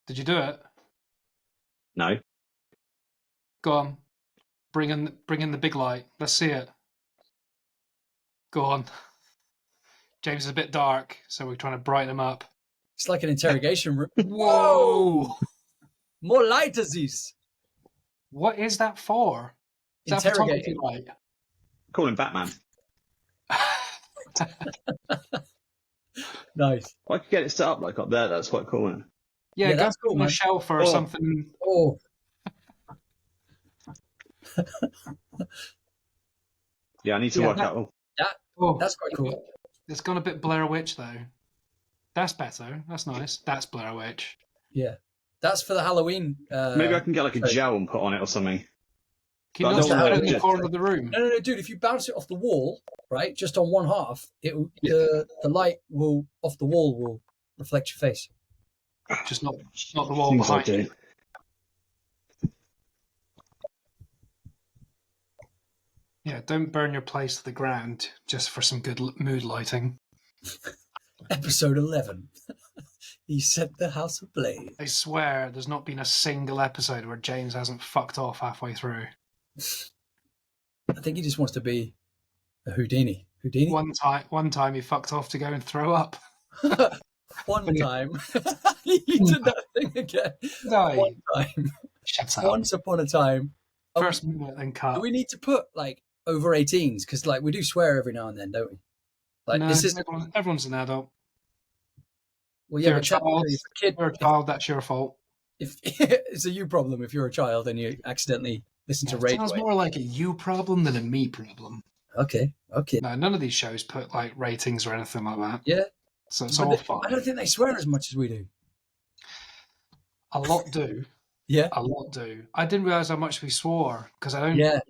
Did you do it? No. Go on. Bring in the big light. Let's see it. Go on. James is a bit dark, so we're trying to brighten him up. It's like an interrogation room. Whoa! More light, Aziz. What is that for? Is that photography light? Call him Batman. Nice. I could get it set up like up there. That's quite cool, isn't it? Yeah, that's cool, on a man. shelf or something. Oh. Yeah, I need to work out. That's quite cool. It's gone a bit Blair Witch, though. That's better. That's nice. That's Blair Witch. Yeah. That's for the Halloween. Maybe I can get like a gel and put on it or something. Can you not put it in the corner of the room? No, dude. If you bounce it off the wall, right, just on one half, the light will off the wall will reflect your face. Just not the wall behind you. Yeah, don't burn your place to the ground just for some good mood lighting. Episode 11. He set the house ablaze. I swear there's not been a single episode where James hasn't fucked off halfway through. I think he just wants to be a Houdini. One time he fucked off to go and throw up. One time. He did that thing again. No. One time. Shut up. Once upon a time. First minute then cut. Do we need to put like over 18s? Because like we do swear every now and then, don't we? Like no, this is everyone's an adult. Well, yeah, you're a child. If a kid, you're a child. That's your fault. If it's a you problem if you're a child and you accidentally listen to Rage. It sounds more like a you problem than a me problem. Okay. No, none of these shows put like ratings or anything like that. Yeah. So it's all fun. I don't think they swear as much as we do. A lot do. Yeah. A lot do. I didn't realise how much we swore because I don't. Yeah.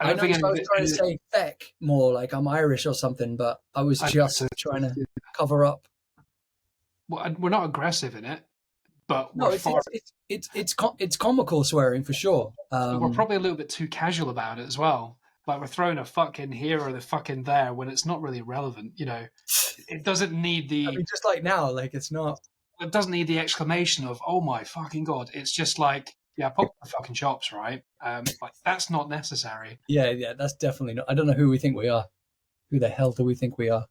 I was trying to say feck more, like I'm Irish or something, but I was just trying to cover up. Well, we're not aggressive in it, but no, it's comical swearing for sure. We're probably a little bit too casual about it as well. Like we're throwing a fucking here or the fucking there when it's not really relevant. You know, it doesn't need the. I mean, just like now, like it's not. It doesn't need the exclamation of "Oh my fucking god!" It's just like, yeah, pop the fucking chops, right? Like that's not necessary. Yeah, that's definitely not. I don't know who we think we are. Who the hell do we think we are?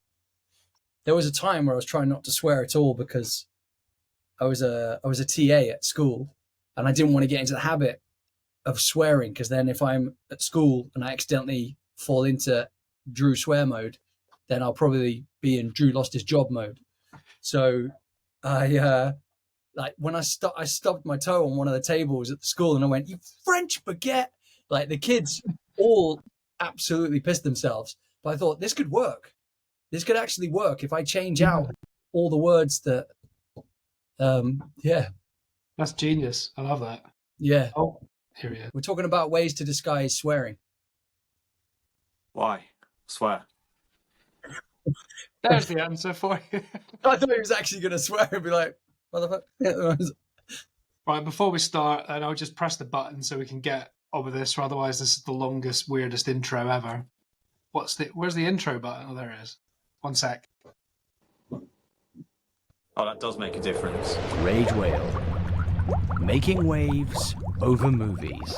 There was a time where I was trying not to swear at all because I was a TA at school, and I didn't want to get into the habit of swearing because then if I'm at school and I accidentally fall into Drew swear mode, then I'll probably be in Drew lost his job mode. So I like when I stubbed my toe on one of the tables at the school and I went, "You French baguette!" Like the kids all absolutely pissed themselves. But I thought this could work. This could actually work if I change out all the words that. Yeah. That's genius. I love that. Yeah. Oh, here we go. We're talking about ways to disguise swearing. Why? Swear. There's the answer for you. I thought he was actually going to swear and be like, motherfucker. Right, before we start, and I'll just press the button so we can get on with this, or otherwise this is the longest, weirdest intro ever. Where's the intro button? Oh, there it is. 1 sec. Oh, that does make a difference. Rage Whale. Making waves over movies.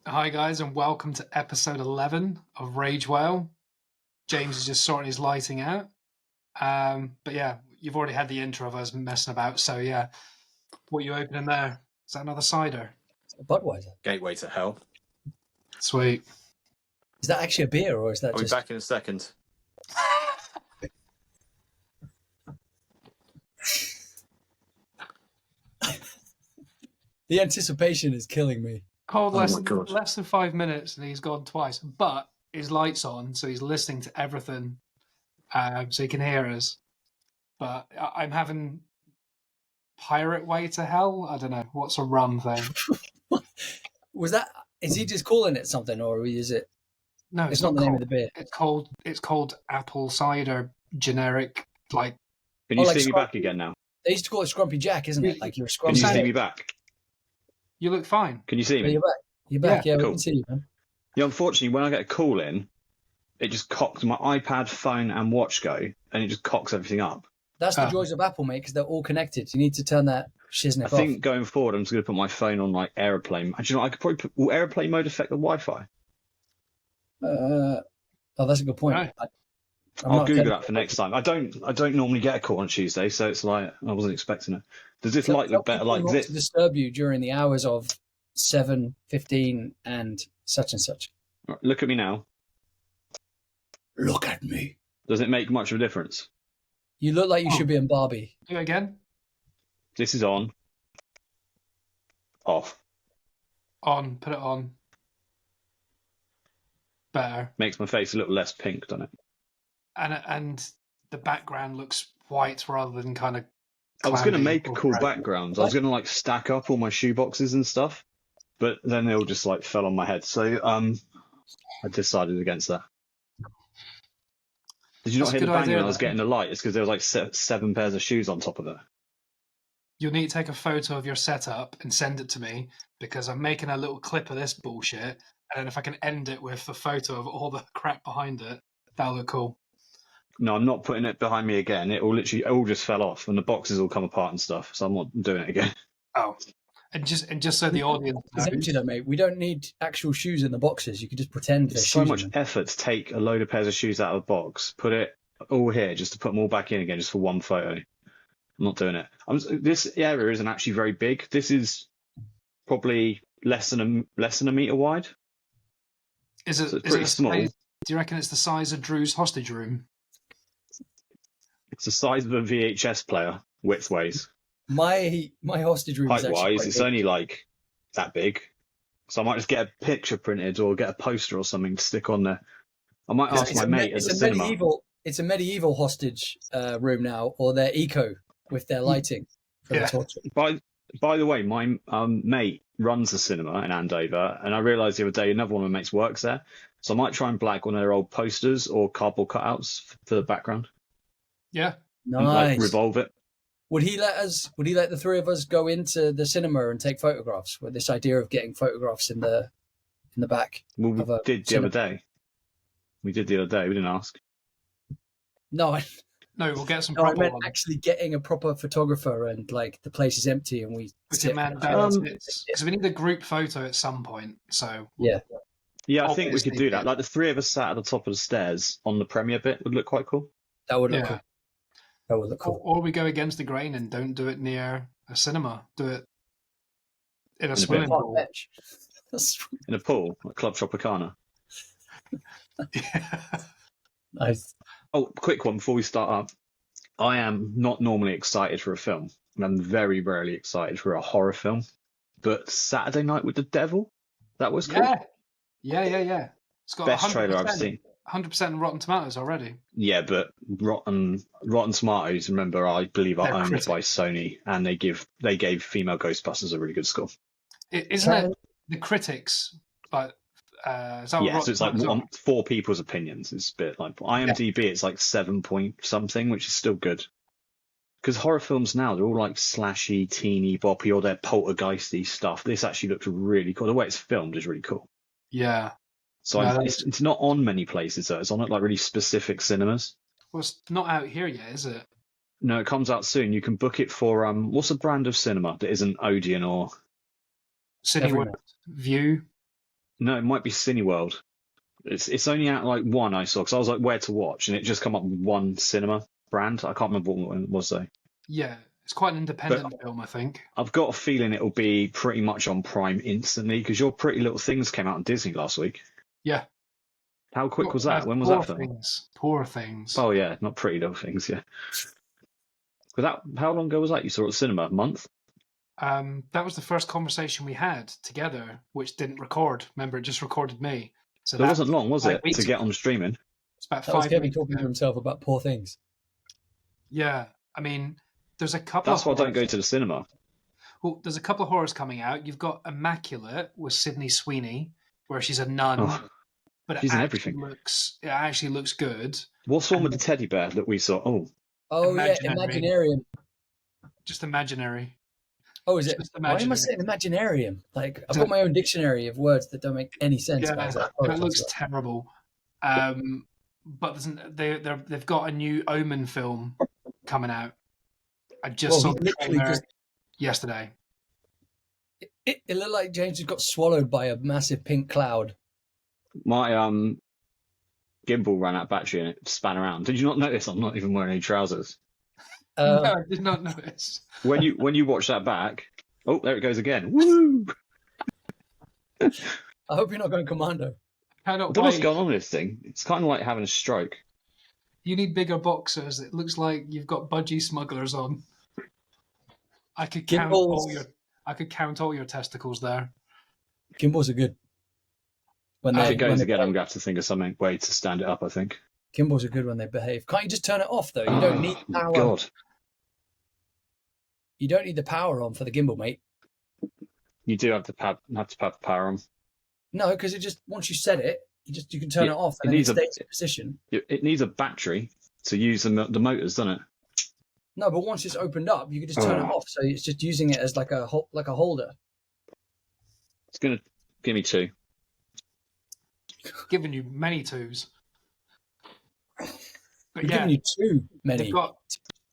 Hi guys, and welcome to episode 11 of Rage Whale. James is just sorting his lighting out. But yeah, you've already had the intro of us messing about, so yeah. What are you opening there? Is that another cider? Budweiser. Gateway to hell. Sweet. Is that actually a beer or is that I'll just... be back in a second. The anticipation is killing me. Called less than 5 minutes and he's gone twice, but his light's on, so he's listening to everything, so he can hear us. But I'm having Pirate Way to Hell. I don't know what's a rum thing. Is he just calling it something, or is it? No, it's not the name of the beer. It's called apple cider generic. Like, can you see me back again now? They used to call it Scrumpy Jack, isn't it? Like you're Scrumpy. Can you see me back? You look fine. Can you see me? You're back. You're back. Yeah, cool. We can see you, man. Yeah, unfortunately, when I get a call in, it just cocks my iPad, phone, and watch go, and it just cocks everything up. That's the joys of Apple, mate, because they're all connected. You need to turn that shiznick I think going forward, I'm just going to put my phone on like airplane. And you know, I could probably will airplane mode affect the Wi-Fi? off. That's a good point. Right. I'll Google that for next time. I don't normally get a call on Tuesday, so it's like I wasn't expecting it. Does this light look better like not this? to disturb you during the hours of 7:15 and such and such. Right, look at me now. Look at me. Does it make much of a difference? You look like you should be in Barbie. Do it again. This is on. Off. On. Put it on. Better. Makes my face a little less pink, doesn't it? And the background looks white rather than kind of. I was going to make or cool grey. backgrounds. I was going to like stack up all my shoe boxes and stuff, but then they all just like fell on my head. So I decided against that. Did you not That's hear a the good bang idea, when I was though. getting the light? It's because there was like 7 pairs of shoes on top of it. You'll need to take a photo of your setup and send it to me because I'm making a little clip of this bullshit. And then if I can end it with a photo of all the crap behind it, that'll look cool. No, I'm not putting it behind me again. It all just fell off, and the boxes all come apart and stuff. So I'm not doing it again. Oh, and just so the audience It's empty knows, though, mate. We don't need actual shoes in the boxes. You could just pretend there's It's so shoes much in them. effort to take a load of pairs of shoes out of a box, put it all here, just to put them all back in again, just for one photo. I'm not doing it. This area isn't actually very big. This is probably less than a meter wide. is it So it's is it pretty a small. size, do you reckon it's the size of Drew's hostage room? It's the size of a VHS player, width-wise. My hostage room is actually Height-wise, quite it's big. only like that big. So I might just get a picture printed or get a poster or something to stick on there. I might ask my mate at the cinema. It's a medieval hostage room now, or their eco with their lighting for Yeah. the torture. By the way, my mate runs a cinema in Andover, and I realised the other day another one of my mates works there. So I might try and black one of their old posters or cardboard cutouts for the background. Yeah. And, like, Nice. revolve it. Would he let the three of us go into the cinema and take photographs with this idea of getting photographs in the back? Well, Of a we did the cinema. other day. We didn't ask. No, No, we'll get some no, I proper meant ones. actually getting a proper photographer and like the place is empty and we We sit. can man down Um, because we need a group photo at some point. So Yeah. Yeah, I think we could Obviously, do that. yeah. Like the three of us sat at the top of the stairs on the premiere bit would look quite cool. That would look Yeah. cool. That would look cool. or we go against the grain and don't do it near a cinema. Do it in a a swimming Park pool. bench. In a pool, like Club Tropicana. Nice. Oh, quick one before we start up. I am not normally excited for a film, and I'm very rarely excited for a horror film. But Saturday Night with the Devil, that was cool. Yeah. It's got Best trailer I've seen. 100% Rotten Tomatoes already. Yeah, but Rotten Tomatoes, remember, I believe are They're owned critics. by Sony, and they gave female Ghostbusters a really good score. Isn't it the critics? Like, is that what Yeah, so it's like Rotten Tomatoes 4 people's opinions. It's a bit like IMDb. It's like 7 point something, which is still good. Because horror films now, they're all like slashy, teeny, boppy, or they're poltergeisty stuff. This actually looks really cool. The way it's filmed is really cool. Yeah. So No, it's not on many places though. It's on at like really specific cinemas. Well, it's not out here yet, is it? No, it comes out soon. You can book it for what's a brand of cinema that isn't Odeon or Cineworld Everywhere. View. no, it might be Cineworld. It's only out like one I saw because I was like where to watch and it just come up with one cinema brand. I can't remember what it was though. Yeah, it's quite an independent film, I think. I've got a feeling it'll be pretty much on Prime instantly because your Pretty Little Things came out on Disney last week. Yeah. How quick was that? When was Poor that film? Things. Poor Things. Oh yeah, not Pretty Little Things, yeah. But that, how long ago was that? You saw it at the cinema? A month? That was the first conversation we had together, which didn't record. Remember, it just recorded me. So That wasn't long, was 5 it, weeks to get ago. on streaming? It's about That was 5 Kevin weeks talking to ago. himself about poor things. Yeah, I mean, there's a couple. That's why I of don't go horrors- to the cinema. Well, there's a couple of horrors coming out. You've got Immaculate with Sydney Sweeney, where she's a nun, Oh, but she's in everything. it actually looks good. what's the one with the teddy bear that we saw? Oh, Oh Imaginary. yeah, Imaginarium. Just imaginary. Oh, is it? Just Why am I imaginary. saying Imaginarium? Like I've got my own dictionary of words that don't make any sense. Yeah, but I was like, that oh, looks that's terrible. but they've got a new Omen film coming out. I just Well, saw he the literally trailer just yesterday. it looked like James just got swallowed by a massive pink cloud. My gimbal ran out of battery and it span around. Did you not notice I'm not even wearing any trousers? No, I did not notice. When you watch that back, oh, there it goes again. Woo! I hope you're not going commando. I Cannot don't know what's wait. going on with this thing. It's kind of like having a stroke. You need bigger boxers. It looks like you've got budgie smugglers on. I could count all your testicles there. Gimbals are good. When If it goes when again, I'm going to have to think of some way to stand it up, I think. Gimbals are good when they behave. Can't you just turn it off though? You don't need power. God. You don't need the power on for the gimbal, mate. You do have to have the power on. No, because it just once you set it, you can turn it off and it stays in position. It needs a battery to use the motors, doesn't it? No, but once it's opened up, you can just turn it off. So it's just using it as like a holder. It's gonna give me 2. Giving you many twos. But You're giving you too many.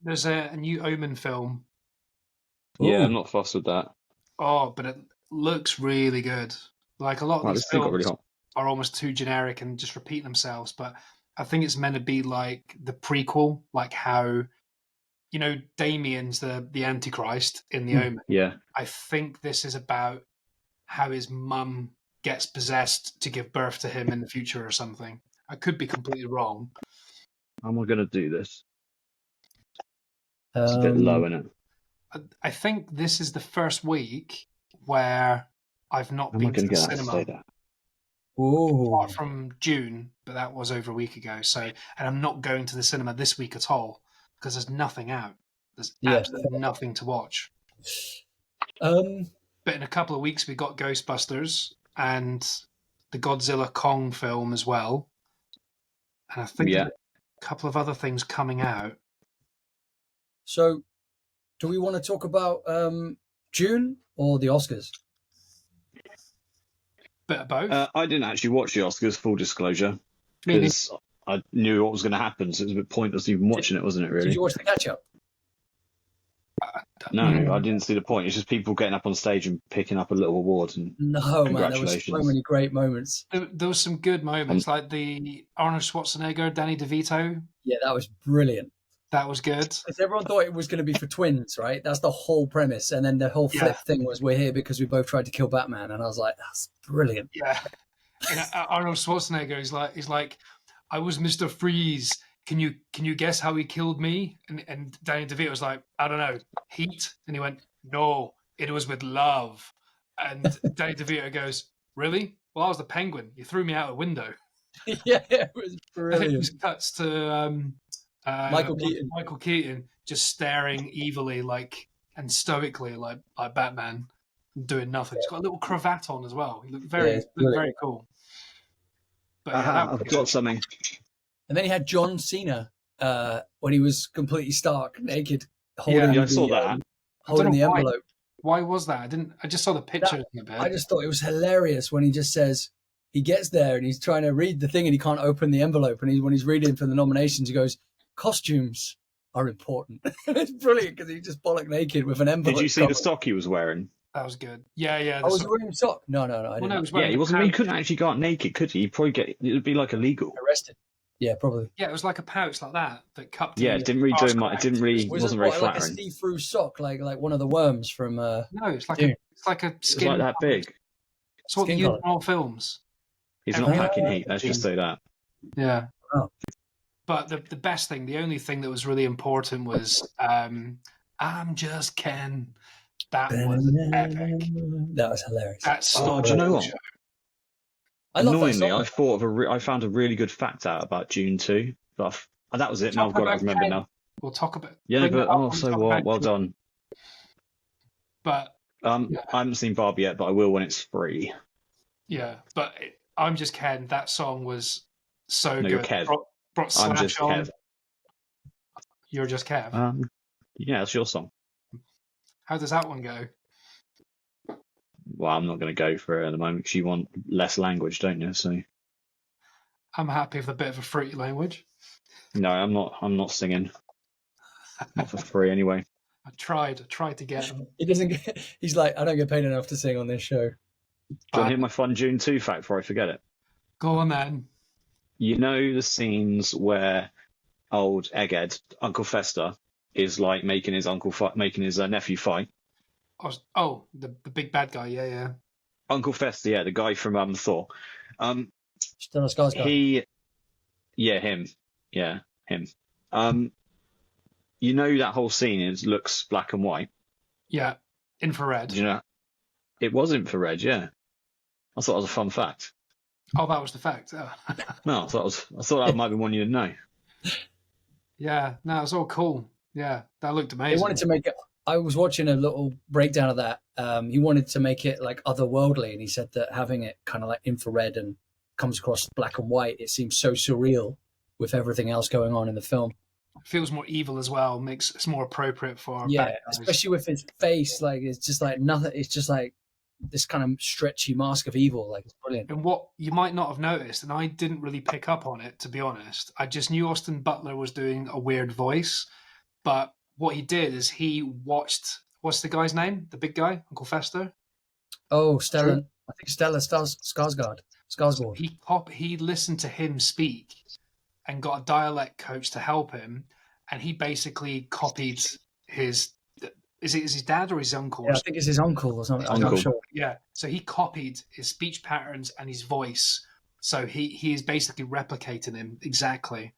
There's a new Omen film. Yeah, Ooh. I'm not fussed with that. Oh, but it looks really good. Like a lot of Wow, these this thing got films really hot. are almost too generic and just repeat themselves. But I think it's meant to be like the prequel, like how, Damien's the Antichrist in the Omen. Yeah. I think this is about how his mum gets possessed to give birth to him in the future or something. I could be completely wrong. How am I going to do this? It's a bit low, isn't it? I think this is the first week where I've not been to the cinema. Apart from June, but that was over a week ago. And I'm not going to the cinema this week at all because there's nothing out. There's absolutely nothing to watch. But in a couple of weeks, we got Ghostbusters and the Godzilla Kong film as well. And I think there's a couple of other things coming out. So, do we want to talk about June or the Oscars? Bit of both. I didn't actually watch the Oscars, full disclosure, because I knew what was going to happen, so it was a bit pointless even watching it, wasn't it, really? Did you watch the catch-up? No, I didn't see the point. It's just people getting up on stage and picking up a little award. And no, man, there was so many great moments. There was some good moments, like the Arnold Schwarzenegger, Danny DeVito. Yeah, that was brilliant. That was good. Because everyone thought it was going to be for twins, right? That's the whole premise. And then the whole flip thing was we're here because we both tried to kill Batman. And I was like, that's brilliant. Yeah. Arnold Schwarzenegger is like, I was Mr. Freeze. Can you guess how he killed me? And Danny DeVito was like, I don't know, heat? And he went, no, it was with love. And Danny DeVito goes, really? Well, I was the Penguin. You threw me out a window. Yeah, it was brilliant. And it just cuts to Michael Keaton just staring evilly and stoically like Batman, doing nothing. He's got a little cravat on as well. He looked very cool. But I've got something. And then he had John Cena when he was completely stark, naked, holding I saw that. Holding the envelope. Why was that? I just saw the picture in a bit. I just thought it was hilarious when he just says he gets there and he's trying to read the thing and he can't open the envelope. And when he's reading for the nominations, he goes, "Costumes are important." It's brilliant because he's just bollock naked with an envelope. Did you see the sock he was wearing? That was good. Yeah. I was wearing a sock. No. I didn't. He wasn't. He couldn't actually go out naked, could he? He'd probably it'd be like illegal. Arrested. Yeah, probably. Yeah, it was like a pouch like that cupped. Yeah, it didn't really do much. It didn't really. Wasn't very flattering. Like a see-through sock, like one of the worms from. No, it's like Dune. it's like a skin. It's like that big. It's what they use in all films. He's not packing heat. Let's just say that. Yeah. Oh. But the best thing, the only thing that was really important was I'm just Ken. That was epic. That was hilarious. Do you know what? Annoyingly, I I found a really good fact out about June 2. But that was it. Now I've got to remember now. We'll talk about. Yeah, but well done. But I haven't seen Barbie yet, but I will when it's free. Yeah, but I'm just Ken. That song was so good. You're Kev. Brought I'm just on. Kev. You're just Kev. Yeah, that's your song. How does that one go? Well, I'm not going to go for it at the moment because you want less language, don't you? So I'm happy with a bit of a fruity language. No, I'm not. I'm not singing. Not for free anyway. I tried to get him. He doesn't get, he's like, I don't get paid enough to sing on this show. Do you want to hear my fun Dune 2 fact before I forget it? Go on then. You know the scenes where old Egghead, Uncle Fester, is like making his nephew fight. Oh, the big bad guy. Yeah. Uncle Fester, yeah, the guy from Thor. Stellan Skarsgård. Him. You know that whole scene looks black and white. Yeah, infrared. You know, it was infrared. Yeah, I thought it was a fun fact. Oh, that was the fact. Oh. No, I thought that might be one you'd know. Yeah, no, it's all cool. Yeah, that looked amazing. They wanted to make it. I was watching a little breakdown of that. He wanted to make it like otherworldly, and he said that having it kind of like infrared and comes across black and white, it seems so surreal with everything else going on in the film. It feels more evil as well. It's more appropriate for yeah, especially with his face. Like it's just like nothing. It's just like this kind of stretchy mask of evil. Like it's brilliant. And what you might not have noticed, and I didn't really pick up on it, to be honest. I just knew Austin Butler was doing a weird voice, but what he did is he watched. What's the guy's name? The big guy, Uncle Fester. Oh, Stellan. I think Stellan Skarsgård. He listened to him speak and got a dialect coach to help him, and he basically copied his. Is it his dad or his uncle? Yeah, I think it's his uncle or something. Uncle. I'm not sure. Yeah, so he copied his speech patterns and his voice. So he is basically replicating him exactly.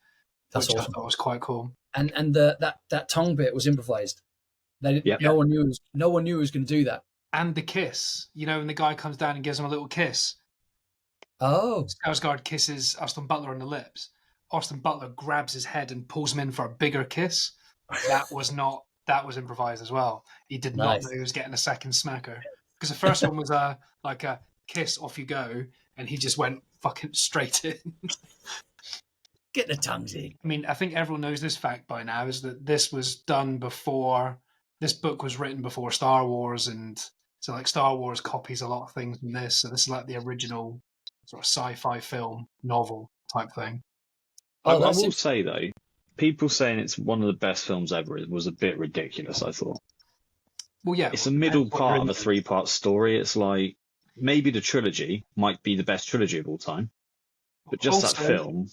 That's which awesome. I thought was quite cool. And that tongue bit was improvised. No one knew he was going to do that. And the kiss, when the guy comes down and gives him a little kiss. Oh, Skarsgård kisses Austin Butler on the lips. Austin Butler grabs his head and pulls him in for a bigger kiss. That was improvised as well. He did not know he was getting a second smacker. Because the first one was like a kiss, off you go, and he just went fucking straight in. Get the tongues in. I mean, I think everyone knows this fact by now, is that this was done before, this book was written before Star Wars, and so like Star Wars copies a lot of things from this, so this is like the original sort of sci-fi film novel type thing. I will say though, people saying it's one of the best films ever was a bit ridiculous, I thought. Well, yeah. It's a middle part of a 3-part story. It's like, maybe the trilogy might be the best trilogy of all time, but just that film...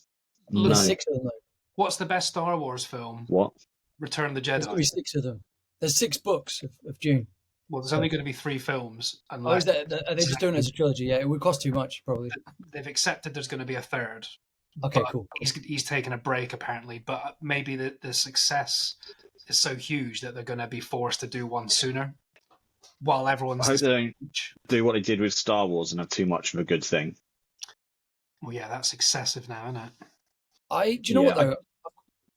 There's 6 of them, though. What's the best Star Wars film? What? Return of the Jedi. There's going to be 6 of them. There's 6 books of Dune. Well, there's only going to be 3 films. Are they just doing it as a trilogy? Yeah, it would cost too much, probably. They've accepted there's going to be a 3rd. Okay, cool. He's taking a break, apparently, but maybe the success is so huge that they're going to be forced to do one sooner. While everyone's... I hope they don't do what they did with Star Wars and have too much of a good thing. Well, yeah, that's excessive now, isn't it? Do you know what, though?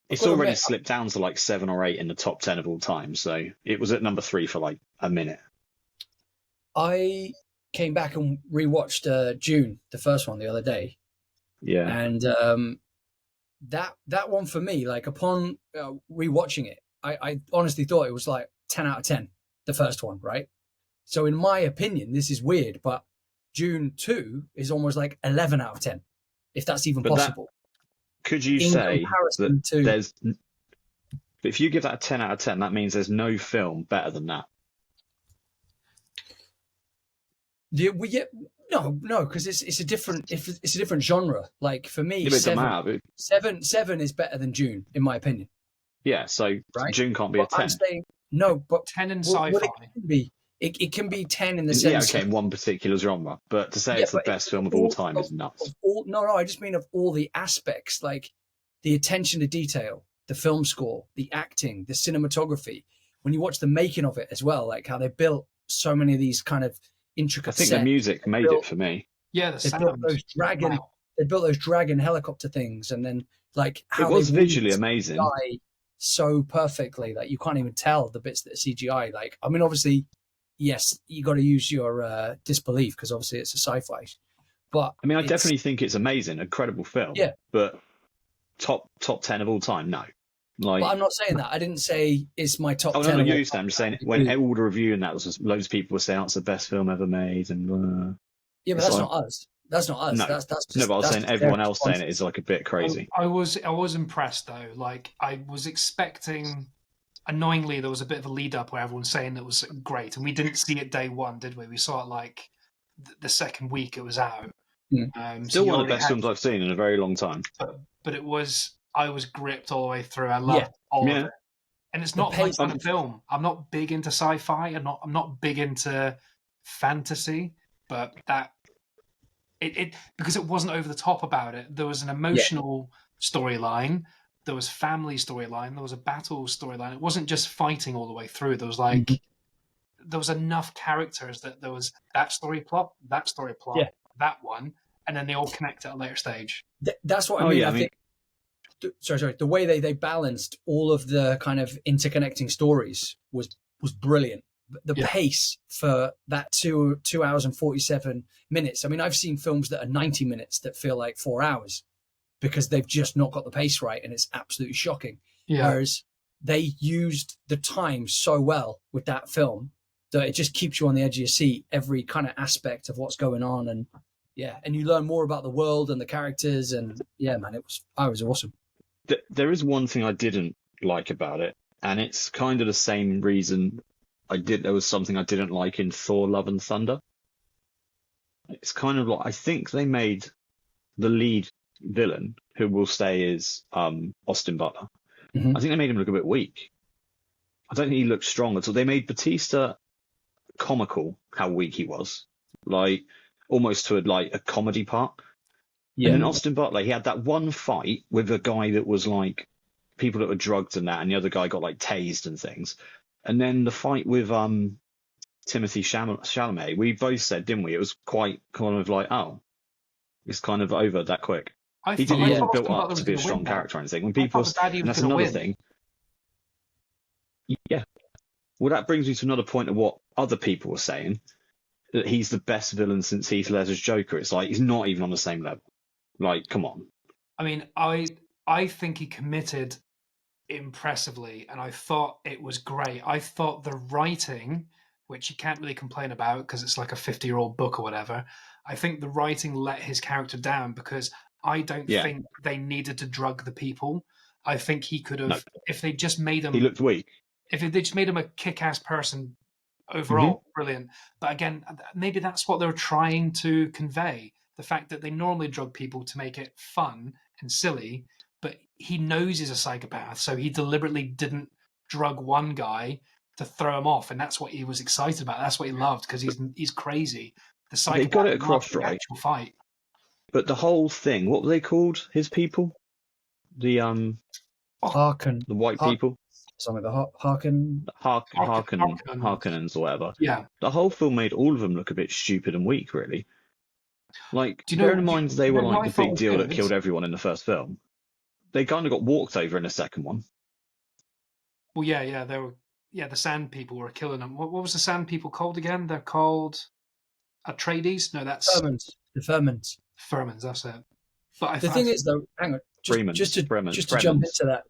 It's already slipped down to like 7 or 8 in the top 10 of all time, so it was at number 3 for like a minute. I came back and rewatched Dune, the first one, the other day. Yeah. And that one for me, like upon rewatching it, I honestly thought it was like 10 out of 10, the first one, right? So in my opinion, this is weird, but Dune 2 is almost like 11 out of 10, if that's even possible. Could you say that if you give that a 10 out of 10, that means there's no film better than that? No, because it's a different genre. Like for me, seven is better than Dune, in my opinion. Yeah, so right? Dune can't be a 10. I'm saying, no, but 10 in sci-fi. It can be 10 in the sense. Yeah, okay, in one particular genre, but to say it's the best film of all time is nuts. I just mean of all the aspects, like the attention to detail, the film score, the acting, the cinematography. When you watch the making of it as well, like how they built so many of these kind of intricate. I think the music made it for me. Yeah, they built those dragon helicopter things, and then like how it was visually amazing. So perfectly that you can't even tell the bits that are CGI. Like, I mean, obviously. Yes, you got to use your disbelief because obviously it's a sci-fi. But I mean, I definitely think it's amazing, incredible film. Yeah, but top 10 of all time, no. Like, but I'm not saying that. I didn't say it's my top 10. Oh, no, you I'm just saying when all the review and that was just, loads of people were saying it's the best film ever made, and yeah, but that's not us. That's not us. No. That's just, No, but I was that's saying just everyone their else saying it responses. is like a bit crazy. I was impressed though. Like I was expecting. Annoyingly, there was a bit of a lead up where everyone's saying it was great, and we didn't see it day one, did we? We saw it like the second week it was out. Mm. So Still you one of the already best films I've seen in a very long time. but it was. I was gripped all the way through. I Yeah. loved all of Yeah. it, and it's The not my pace- kind of film. I'm not big into sci-fi. I'm not big into fantasy, but that it because it wasn't over the top about it. There was an emotional storyline. There was family storyline. There was a battle storyline. It wasn't just fighting all the way through. There was like Mhm. there was enough characters that there was that story plot, Yeah. that one, and then they all connect at a later stage. That's what I Oh, mean. yeah, I I mean- think. Sorry. The way they balanced all of the kind of interconnecting stories was brilliant. The Yeah. pace for that 2 hours and 47 minutes. I mean, I've seen films that are 90 minutes that feel like 4 hours because they've just not got the pace right, and it's absolutely shocking. Yeah, Whereas they used the time so well with that film that it just keeps you on the edge of your seat every kind of aspect of what's going on, and and you learn more about the world and the characters, and man, I was awesome. There is one thing I didn't like about it, and it's kind of the same reason there was something I didn't like in Thor: Love and Thunder. It's kind of like I think they made the lead villain, who will stay is Austin Butler. Mhm. I think they made him look a bit weak. I don't think he looked strong at all. They made Batista comical, how weak he was, like almost to a comedy part. Yeah, And then Austin Butler, he had that one fight with a guy that was like people that were drugged and that, and the other guy got like tased and things. And then the fight with Timothy Chalamet, we both said, didn't we? It was quite kind of like, oh, it's kind of over that quick. He thought wasn't built Austin Butler up was to be a gonna strong win that. character or anything. When I people, thought the baddie and was that's gonna another win. thing. Yeah. Well, that brings me to another point of what other people were saying, that he's the best villain since Heath Ledger's Joker. It's like he's not even on the same level. Like, come on. I mean, I think he committed impressively, and I thought it was great. I thought the writing, which you can't really complain about because it's like a 50-year-old book or whatever, I think the writing let his character down because I don't Yeah. think they needed to drug the people. I think he could have, No. if they just made him, He looked weak. if they just made him a kick-ass person overall, brilliant. But again, maybe that's what they were trying to convey. The fact that they normally drug people to make it fun and silly, but he knows he's a psychopath, so he deliberately didn't drug one guy to throw him off, and that's what he was excited about. That's what he loved, because he's crazy. The psychopath They got it loved across the right. actual fight. But the whole thing, what were they called? His people? The Harken, white Har- people? something the Harken. Harkonnens or whatever. Yeah. The whole film made all of them look a bit stupid and weak, really. Like, Do you know- bearing in mind they were you know what I like the thought big was deal that good? killed everyone in the first film. They kind of got walked over in the second one. Well, yeah, they were. Yeah, the Sand People were killing them. What was the Sand People called again? They're called Atreides. No, that's The Ferments. Furmans. That's it. But The thing is, though, hang on, Fremens, just to Fremens. jump into that,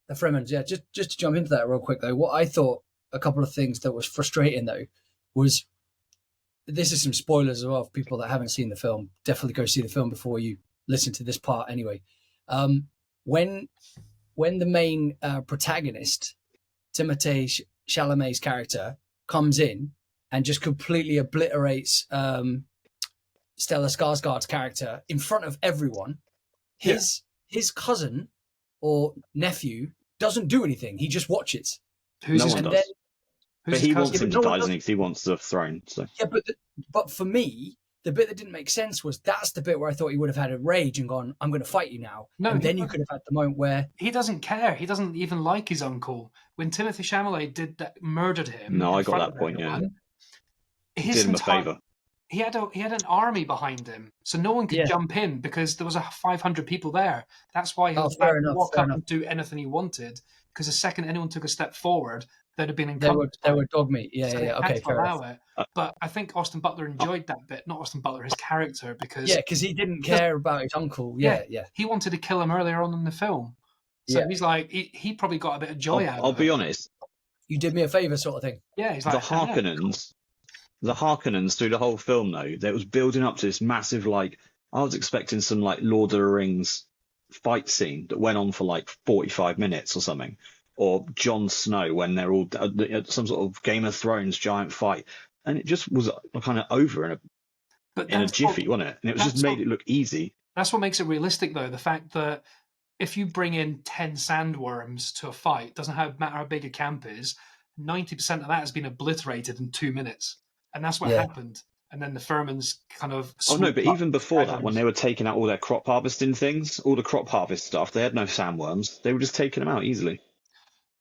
the Fremens, yeah, just to jump into that real quick though. What I thought, a couple of things that was frustrating though, was this is some spoilers as well for people that haven't seen the film. Definitely go see the film before you listen to this part. Anyway, when the main protagonist, Timothée Chalamet's character, comes in and just completely obliterates Stellan Skarsgård's character in front of everyone, his cousin or nephew doesn't do anything. He just watches. Who's No his one and does. then But Who's he his wants cousin? him to no one die, does. doesn't he? 'Cause he wants the throne. So yeah, but for me, the bit that didn't make sense was that's the bit where I thought he would have had a rage and gone, "I'm going to fight you now." No, and he then you doesn't. could have had the moment where He doesn't care. He doesn't even like his uncle. When Timothée Chalamet did that, murdered him. No, in I got front that of point, yeah. everyone, did his him a entire- favour. He had an army behind him, so no one could Yeah. jump in because there was 500 people there. That's why he Oh, was fair allowed to enough, walk fair up enough. and do anything he wanted. Because the second anyone took a step forward, they'd have been they encompassed. were dog meat. Yeah, So yeah, they okay, had to fair allow enough. it. But I think Austin Butler enjoyed that bit. Not Austin Butler, his character, because Yeah, because he didn't care about his uncle. Yeah, yeah. he wanted to kill him earlier on in the film. So Yeah. he's like, he probably got a bit of joy out I'll of be it. honest. You did me a favor, sort of thing. Yeah, he's The like, "Ah, Harkonnens, The Harkonnens through the whole film, though, that was building up to this massive, like, I was expecting some, like, Lord of the Rings fight scene that went on for, like, 45 minutes or something. Or Jon Snow when they're all some sort of Game of Thrones giant fight. And it just was kind of over in a jiffy, wasn't it? And it was just made it look easy. That's what makes it realistic, though. The fact that if you bring in 10 sandworms to a fight, doesn't matter how big a camp is, 90% of that has been obliterated in 2 minutes. And that's what happened. And then the Furmans kind of... Oh, no, but even before that, when they were taking out all their crop harvesting things, all the crop harvest stuff, they had no sandworms. They were just taking them out easily.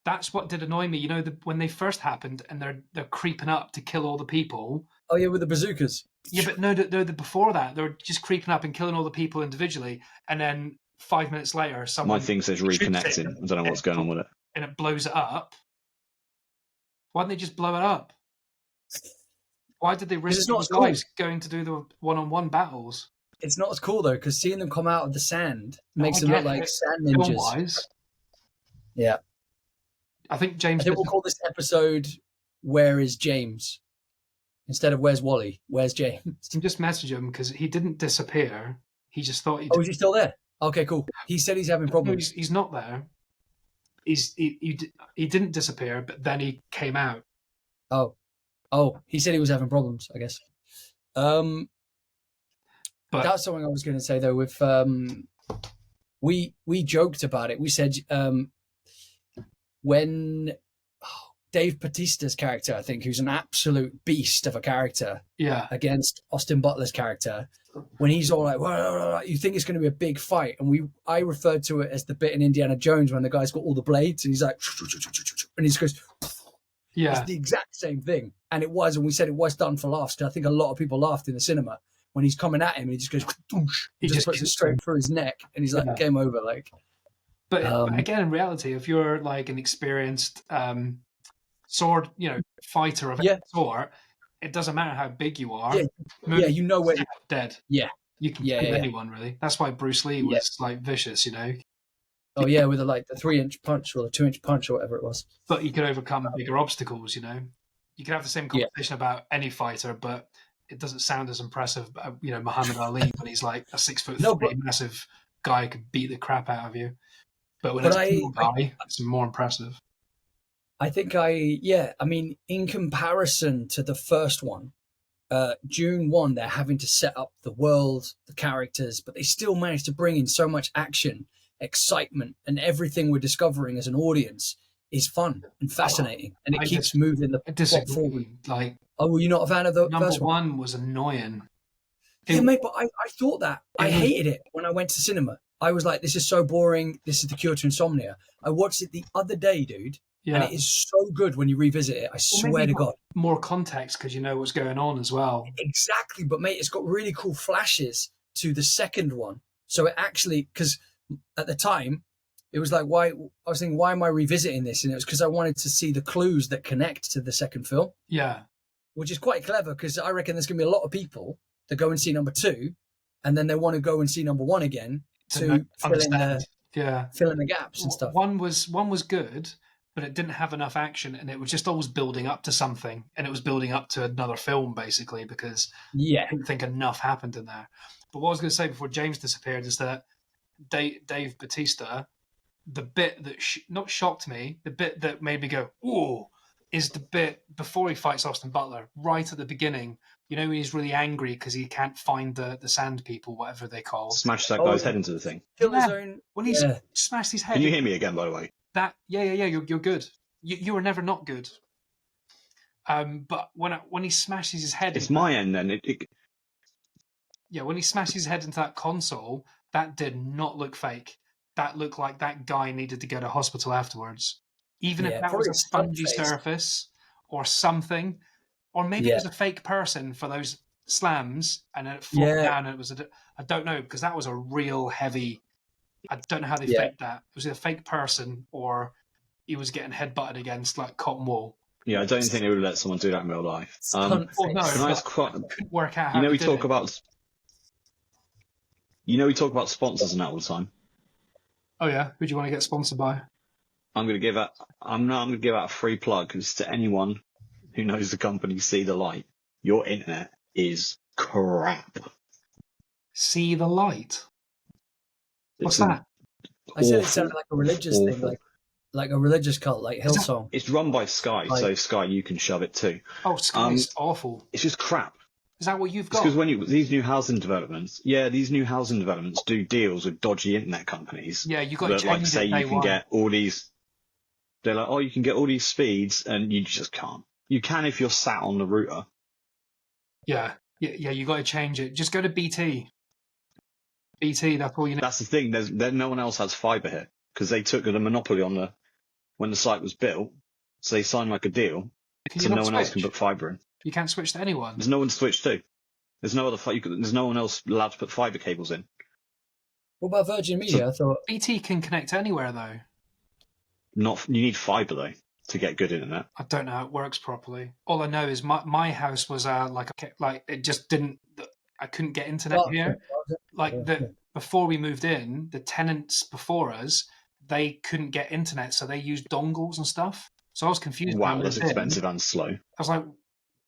That's what did annoy me. You know, when they first happened and they're creeping up to kill all the people. Oh, yeah, with the bazookas. Yeah, but no, before that, they were just creeping up and killing all the people individually. And then 5 minutes later, someone... My thing says reconnecting. I don't know what's going on with it. And it blows it up. Why didn't they just blow it up? Why did they risk those guys going to do the one-on-one battles? It's not as cool, though, because seeing them come out of the sand makes them look like sand ninjas. Film-wise. Yeah. I think James... I think we'll call this episode Where is James? Instead of Where's Wally? Where's James? You just message him because he didn't disappear. He just thought he... Oh, is he still there? Okay, cool. He said he's having problems. No, he's not there. He didn't disappear, but then he came out. Oh, he said he was having problems, I guess. But that's something I was going to say, though. With we joked about it. We said when Dave Bautista's character, I think, who's an absolute beast of a character, against Austin Butler's character, when he's all like, well, you think it's going to be a big fight, and I referred to it as the bit in Indiana Jones when the guy's got all the blades, and he's like, and he just goes. Yeah, it's the exact same thing, and it was, and we said it was done for laughs because I think a lot of people laughed in the cinema when he's coming at him. And he just goes, he just puts it straight through his neck, and he's like, "Game over!" Like, but again, in reality, if you're like an experienced sword, fighter of any sort, it doesn't matter how big you are. Yeah, you know where you're dead. Yeah, you can kill anyone really. That's why Bruce Lee was like vicious, Oh yeah, with the 3-inch punch or the 2-inch punch or whatever it was. But you could overcome bigger obstacles, You could have the same conversation about any fighter, but it doesn't sound as impressive. Muhammad Ali when he's like a 6'3" massive guy who could beat the crap out of you. But when it's a small guy, it's more impressive. I think in comparison to the first one, Dune 1, they're having to set up the world, the characters, but they still manage to bring in so much action, excitement, and everything we're discovering as an audience is fun and fascinating, and it keeps moving the plot forward. Were you not a fan of the first one? Number one was annoying. Yeah, mate, but I thought that. I hated it when I went to cinema. I was like, this is so boring. This is the cure to insomnia. I watched it the other day, dude, and it is so good when you revisit it. I swear to God. More context because you know what's going on as well. Exactly, but mate, it's got really cool flashes to the second one. So it actually, because at the time, it was like, why am I revisiting this? And it was because I wanted to see the clues that connect to the second film. Yeah. Which is quite clever because I reckon there's going to be a lot of people that go and see number 2 and then they want to go and see number 1 again to fill in the gaps and stuff. One was good, but it didn't have enough action and it was just always building up to something. And it was building up to another film basically because I didn't think enough happened in there. But what I was going to say before James disappeared is that Dave Bautista, the bit that not shocked me, the bit that made me go, ooh, is the bit before he fights Austin Butler, right at the beginning. When he's really angry because he can't find the sand people, whatever they call. Smash that guy's head into the thing. When he's smashed his head. Can you hear me again, by the way? You're good. You were never not good. But when he smashes his head... It's my end then. Yeah, when he smashed his head into that console, that did not look fake. That looked like that guy needed to go to hospital afterwards. Even if that was a spongy surface or something, or maybe it was a fake person for those slams and it flopped down and it was I don't know, because that was a real heavy... I don't know how they faked that. It was a fake person or he was getting headbutted against like cotton wool. Yeah, I don't think they would let someone do that in real life. No, I couldn't work out how we talk about... we talk about sponsors and that all the time. Oh yeah, who do you want to get sponsored by? I'm going to give out a free plug to anyone who knows the company See the Light. your internet is crap. See the light. What's It's that? I said it awful. sounded like a religious thing, Awful. like a religious cult, like Is that- Hillsong. It's run by Sky, so Sky, you can shove it too. Oh, Sky's awful. It's just crap. Is that what you've It's got? because when these new housing developments do deals with dodgy internet companies. Yeah, you got to that change like say it day you can one. get all these. They're like, oh, you can get all these speeds, and you just can't. You can if you're sat on the router. Yeah, you got to change it. Just go to BT. BT, that's all you need. That's the thing. No one else has fibre here because they took the monopoly on when the site was built. So they signed like a deal, Can so you no not one else can switch? put fibre in. You can't switch to anyone. There's no one to switch to. There's no other. There's no one else allowed to put fibre cables in. What about Virgin Media? I thought BT can connect anywhere though. You need fibre though to get good internet. I don't know how it works properly. All I know is my house was like it just didn't. I couldn't get internet here. Before we moved in, the tenants before us, they couldn't get internet, so they used dongles and stuff. So I was confused. Wow, that's expensive and slow. I was like,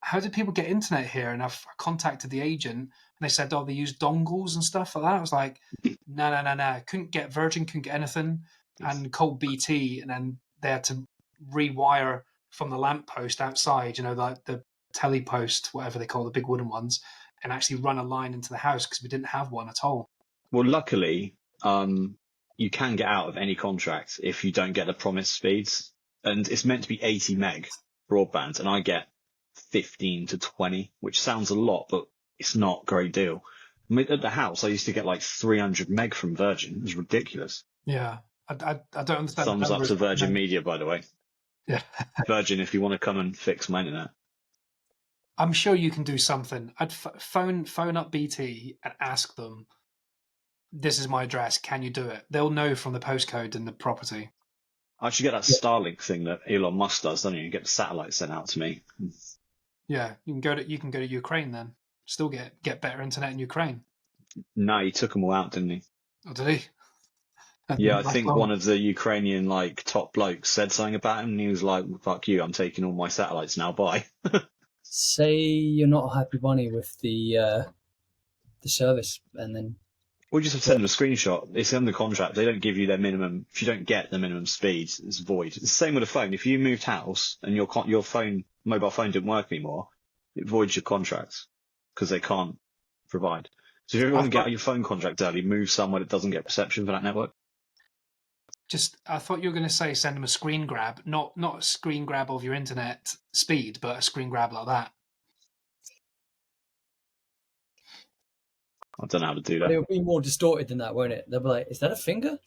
how did people get internet here? And I've contacted the agent, and they said, oh, they use dongles and stuff like that. I was like, no. Couldn't get Virgin, couldn't get anything, and called BT, and then they had to rewire from the lamppost outside, like the telepost, whatever they call the big wooden ones, and actually run a line into the house because we didn't have one at all. Well, luckily, you can get out of any contract if you don't get the promised speeds, and it's meant to be 80 meg broadband, and I get 15 to 20, which sounds a lot, but it's not a great deal. I mean, at the house, I used to get like 300 meg from Virgin. It was ridiculous. Yeah, I don't understand. Thumbs up to Virgin Media, by the way. Yeah. Virgin, if you want to come and fix my internet. I'm sure you can do something. I'd phone up BT and ask them, this is my address, can you do it? They'll know from the postcode and the property. I should get that Starlink thing that Elon Musk does, don't you? You get the satellite sent out to me. Yeah, you can go to Ukraine then. Still get better internet in Ukraine. No, he took them all out, didn't he? Oh, did he? Yeah, I think one of the Ukrainian top blokes said something about him, and he was like, "Fuck you! I'm taking all my satellites now. Bye." say you're not a happy bunny with the service, and then Or just have to send them a screenshot. It's under contract. They don't give you their minimum. If you don't get the minimum speeds, it's void. It's the same with a phone. If you moved house and your mobile phone didn't work anymore, it voids your contracts because they can't provide. So if you want to get out your phone contract early, move somewhere that doesn't get reception for that network. I thought you were going to say send them a screen grab, not a screen grab of your internet speed, but a screen grab like that. I don't know how to do but that. it'll be more distorted than that, won't it? They'll be like, "Is that a finger?"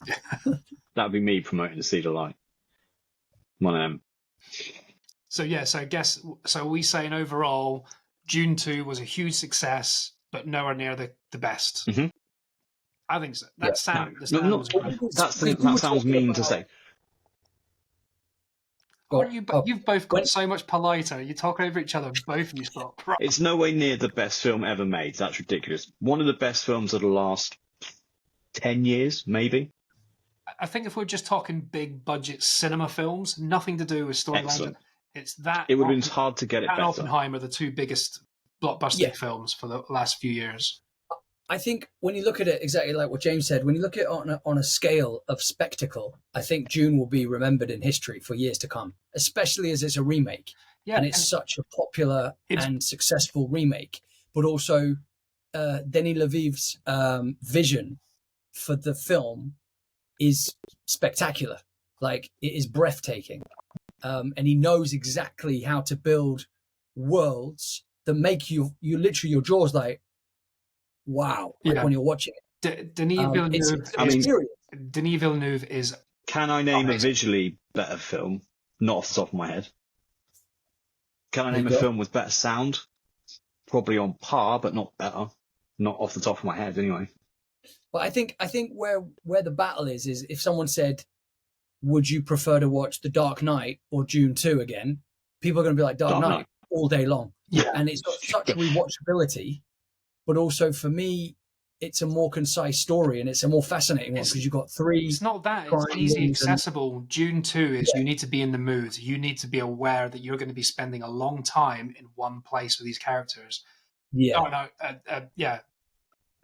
That would be me promoting the Cedar Light. One of them. So are we saying overall, Dune 2 was a huge success, but nowhere near the best? Mm-hmm. I think so. That sounds mean to say. You've both got so much politer. You talk over each other, both of you stop. It's no way near the best film ever made. That's ridiculous. One of the best films of the last 10 years, maybe. I think if we're just talking big budget cinema films, nothing to do with storyline. Excellent. It's that. It would have been hard to get it and better. Oppenheimer, the two biggest blockbuster films for the last few years. I think when you look at it, exactly like what James said, when you look at it on a scale of spectacle, I think Dune will be remembered in history for years to come, especially as it's a remake. Yeah, and it's such a popular and successful remake. But also, Denis Villeneuve's vision for the film is spectacular. Like, it is breathtaking. And he knows exactly how to build worlds that make you literally, your jaw's like, wow, when you're watching it. Denis Villeneuve is... Can I name a visually better film? Not off the top of my head. Can I name a film with better sound? Probably on par, but not better. Not off the top of my head, anyway. But I think where the battle is if someone said, would you prefer to watch The Dark Knight or Dune 2 again? People are going to be like, Dark Knight all day long. Yeah. And it's got such rewatchability. But also for me, it's a more concise story and it's a more fascinating one because you've got three. It's not that. It's crime easy movies and- accessible. Dune 2 is you need to be in the mood. You need to be aware that you're going to be spending a long time in one place with these characters. Yeah, Oh, no,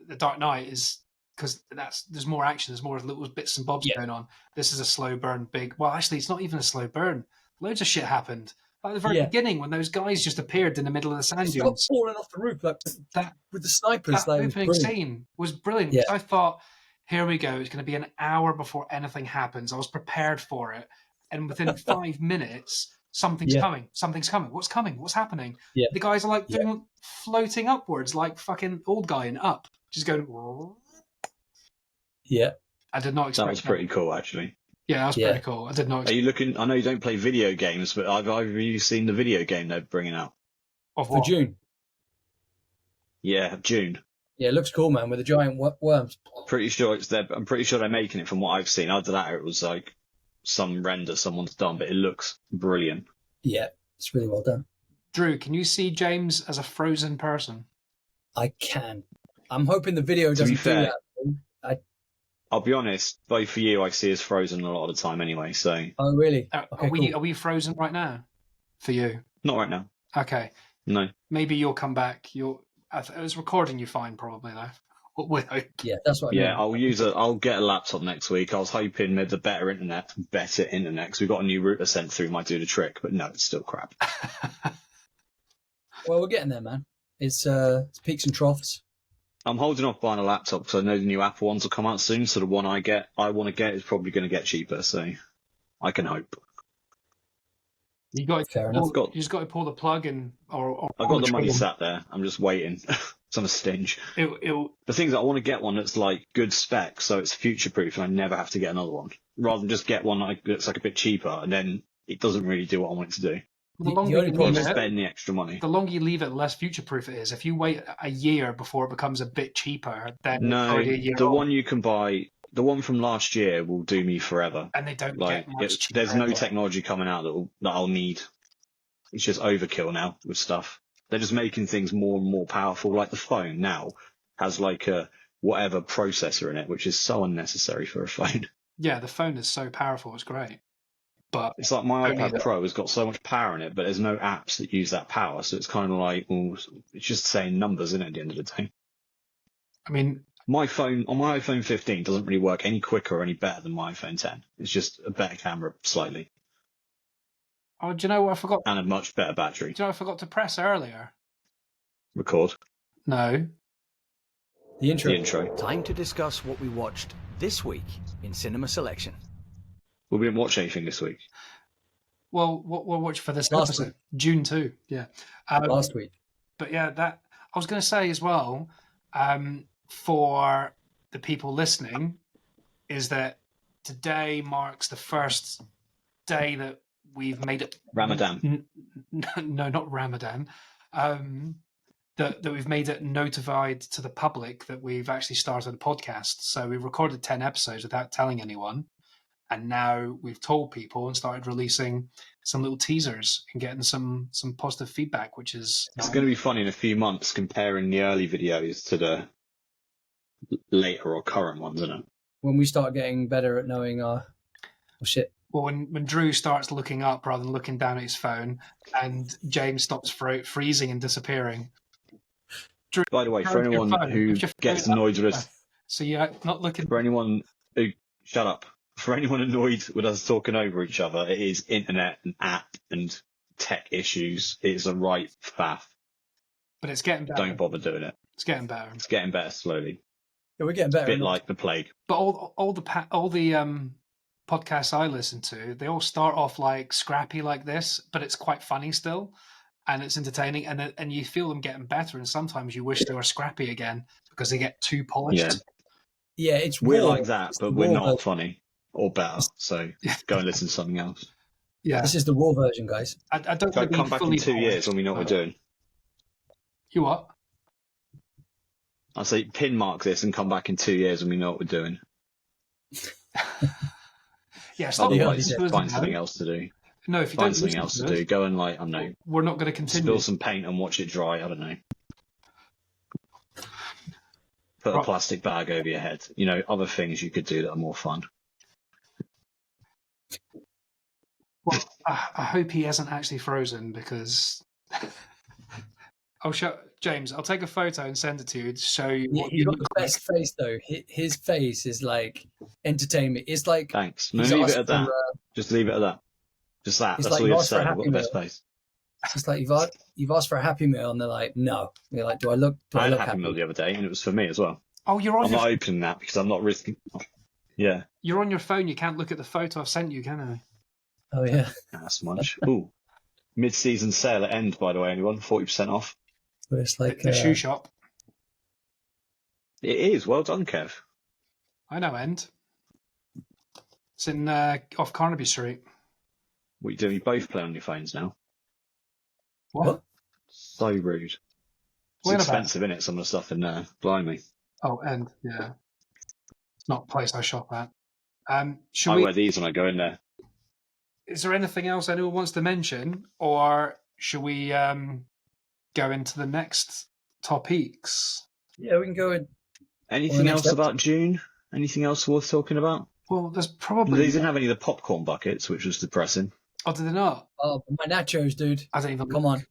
The Dark Knight is because there's more action. There's more little bits and bobs going on. This is a slow burn, big. Well, actually, it's not even a slow burn. Loads of shit happened. Like at the very beginning, when those guys just appeared in the middle of the sand stop dunes, falling off the roof like that with the snipers. that Like, it was opening brilliant. scene was brilliant. Yeah. I thought, here we go. It's going to be an hour before anything happens. I was prepared for it, and within 5 minutes, something's coming. Something's coming. What's coming? What's happening? Yeah. The guys are like floating upwards, like fucking old guy in Up, just going. Yeah, I did not expect That was pretty cool, actually. Yeah, that was pretty cool. I did not Are expect you looking? I know you don't play video games, but have you seen the video game they're bringing out? of for what? June. Yeah, June. Yeah, it looks cool, man, with the giant worms. Pretty sure I'm pretty sure they're making it from what I've seen. Either that or it was like some render someone's done, but it looks brilliant. Yeah, it's really well done. Drew, can you see James as a frozen person? I can. I'm hoping the video To be doesn't do fair, that. I'll be honest, both for you, I see as frozen a lot of the time anyway, so Oh, really? Are Okay, we cool. are we frozen right now? For you? not right now. Okay. No. Maybe you'll come back. I was recording you fine, probably though. We hope. Yeah, that's what I Yeah, mean. I'll get a laptop next week. I was hoping with the better internet, because we got a new router sent through, might do the trick, but no, it's still crap. Well, we're getting there, man. It's peaks and troughs. I'm holding off buying a laptop because I know the new Apple ones will come out soon, so the one I want to get is probably going to get cheaper, so I can hope. You got Fair you enough. just got to pull the plug in, or I've got the money sat there. I'm just waiting. It's on a stinge. It'll, The thing is, I want to get one that's like good spec, so it's future proof, and I never have to get another one. Rather than just get one that's like a bit cheaper, and then it doesn't really do what I want it to do. the longer only you problem leave is it, Spend the extra money. the longer you leave it, the less future proof it is. If you wait a year before it becomes a bit cheaper, then it's No, already a year the old, one you can buy, the one from last year will do me forever. and they don't Like, get much cheaper. there's no anyway. technology coming out that I'll need. It's just overkill now with stuff. They're just making things more and more powerful. Like the phone now has like a whatever processor in it, which is so unnecessary for a phone. Yeah, the phone is so powerful. It's great, but It's like my Don't need iPad it. Pro has got so much power in it, but there's no apps that use that power. So it's kind of like, well, it's just saying numbers, isn't it, at the end of the day? I mean, My phone, on my iPhone 15, doesn't really work any quicker or any better than my iPhone 10. It's just a better camera, slightly, oh, do you know what I forgot? and a much better battery. Do you know what I forgot to press earlier? Record No. The intro. the intro. Time to discuss what we watched this week in Cinema Selection. Well, we didn't watch anything this week. Well, we'll watch for this Last episode. week. June 2. Yeah. Last week. But yeah, that I was going to say as well, for the people listening, is that today marks the first day that we've made it. Ramadan. No, not Ramadan. That we've made it notified to the public that we've actually started a podcast. So we recorded 10 episodes without telling anyone. And now we've told people and started releasing some little teasers and getting some positive feedback, which is It's going to be fun in a few months comparing the early videos to the later or current ones, isn't it? When we start getting better at knowing our shit. well, when Drew starts looking up rather than looking down at his phone, and James stops freezing and disappearing. Drew, By the way, for Have your anyone phone. who Have your gets phone up. annoyed with us, so you're not looking. for anyone who shut up, for anyone annoyed with us talking over each other, it is internet and app and tech issues. It's a right faff. But it's getting better. Don't bother doing it. It's getting better. It's getting better slowly. Yeah, we're getting A better. bit at like the plague. But all the podcasts I listen to, they all start off like scrappy like this, but it's quite funny still, and it's entertaining, and you feel them getting better. And sometimes you wish they were scrappy again because they get too polished. Yeah, it's We're raw. like that, It's but the we're raw not version. funny or better. So go and listen to something else. Yeah, This is the raw version, guys. I don't Go want to come be back in fully 2 years polished, when we know what but- we're doing. You what? I say pin mark this and come back in 2 years when we know what we're doing. Yeah, stop Yeah, Otherwise, listening to us find now. something else to do. No, if you Find don't something listen else to to us, do. Go and like, I don't know, we're not going to continue. spill some paint and watch it dry. I don't know. put a Right. plastic bag over your head. You know, other things you could do that are more fun. Well, I hope he hasn't actually frozen because I'll show James. I'll take a photo and send it to you to show you Yeah, what he's you got look the like. best face though. His face is like entertainment. It's like Thanks. No, he's leave it asked at for, that. Just leave it at that. Just that. it's That's like all you you've have to asked for a say. I've got Happy the best Meal. face. It's like you've asked for a Happy Meal, and they're like, no. You're like, do I I look had a happy? Happy Meal the other day, and it was for me as well. Oh, you're on I'm your not opening that because I'm not risking. Yeah, you're on your phone. You can't look at the photo I've sent you, can I? Oh yeah, that's much. Ooh, mid-season sale at end, by the way, anyone? 40% off. but it's like The shoe shop. It is. Well done, Kev. I know. End. It's in off Carnaby Street. What are you doing? You both play on your phones now. What? So rude. It's What about? expensive, isn't it? Some of the stuff in there. Blimey. Oh, End. Yeah. It's not a place I shop at. Should I we? wear these when I go in there. Is there anything else anyone wants to mention, or should we go into the next topics? yeah, we can go in. Anything next else about Dune? Anything else worth talking about? Well, there's They probably. didn't have any of the popcorn buckets, which was depressing. Oh, did they not? Oh, my nachos, dude. I don't even. Come on.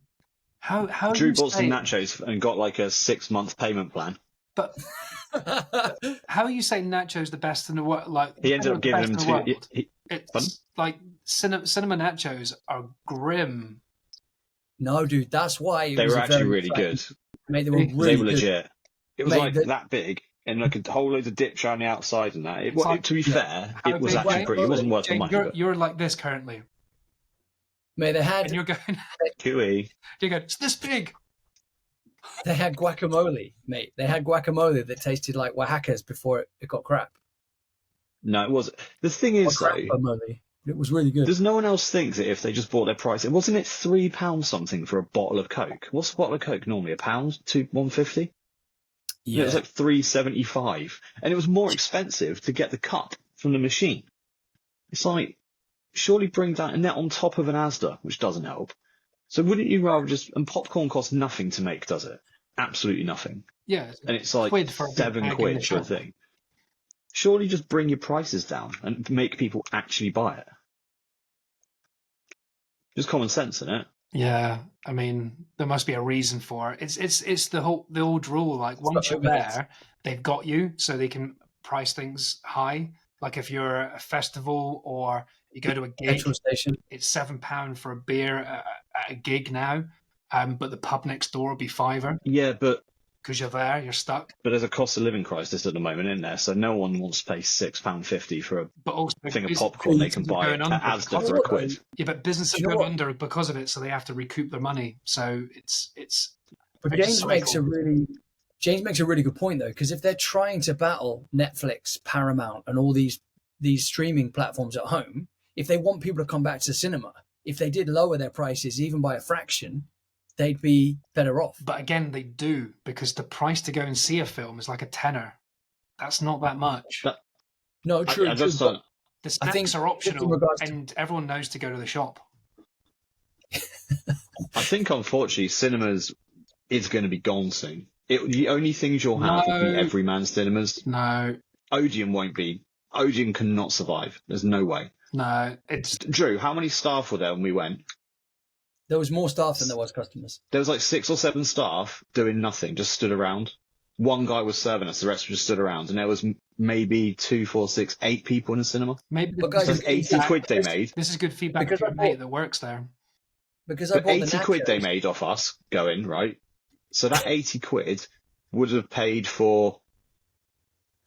How Drew you bought some say- nachos and got like a 6-month payment plan. But how are you saying nachos the best in the world? Like He ended up giving them best in to. the world? Pardon? It's like cinema nachos are grim. No, dude, that's why it They was were a actually very really good. Mate, they were They really They were good. legit. It was Mate, like the- that big and like a whole load of dips around the outside and that. It's like- To be fair, How it was big actually were pretty. It wasn't worth the Jane, money. But you're like this currently, Mate, they and had you're going. QE. You go. It's this big. guacamole, mate. They had guacamole that tasted like Oaxaca's before it got crap. No, it was. The thing is though, Guacamole. It was really good. does no one else think that if they just bought their price, it wasn't it £3 something for a bottle of Coke? What's a bottle of Coke normally? £1, £1.50? Yeah. It was like £3.75, and it was more expensive to get the cup from the machine. It's like, surely bring that and that on top of an Asda, which doesn't help. So wouldn't you rather just? And popcorn costs nothing to make, does it? Absolutely nothing. Yeah, And it's like quid for a big bag in the £7 for a shop. thing. Surely just bring your prices down and make people actually buy it. Just common sense, isn't it? Yeah, I mean, there must be a reason for it. It's the old rule. Like once you're overhead. there, they've got you, so they can price things high. Like if you're a festival or you go to a gig, Petrol station. it's £7 for a beer at a gig now. But the pub next door will be £5 Yeah, but because you're there, you're stuck. there's a cost of living crisis at the moment, isn't there? So no one wants to pay £6.50 for a But also, thing of bus- popcorn they can businesses are buy going at under Asda because for of a it. quid. Yeah, but businesses Do you are know going what? under because of it, so they have to recoup their money. So it's But It's James a makes a cycle. really good point though, because if they're trying to battle Netflix, Paramount, and all these streaming platforms at home, if they want people to come back to the cinema, if they did lower their prices even by a fraction, they'd be better off. But again, they do because the price to go and see a film is like a tenner. That's not that much. That- No, true. I just true, don't. The I snacks think are just in optional, regards to- and everyone knows to go to the shop. I think unfortunately cinemas is going to be gone soon. The only things you'll have will be No. everyman cinemas. No, Odeon won't be. Odeon cannot survive. There's no way. no, it's Drew, how many staff were there when we went? There was more staff than there was customers. There was like 6 or 7 staff doing nothing, just stood around. One guy was serving us, the rest just stood around, and there was maybe 2, 4, 6, 8 people in the cinema. maybe But guys, So that's 80 quid they made. this is good feedback Because for I your mate bought- that works there. Because I But bought the 80 quid they nachos. made off us going, right? So that 80 quid would have paid for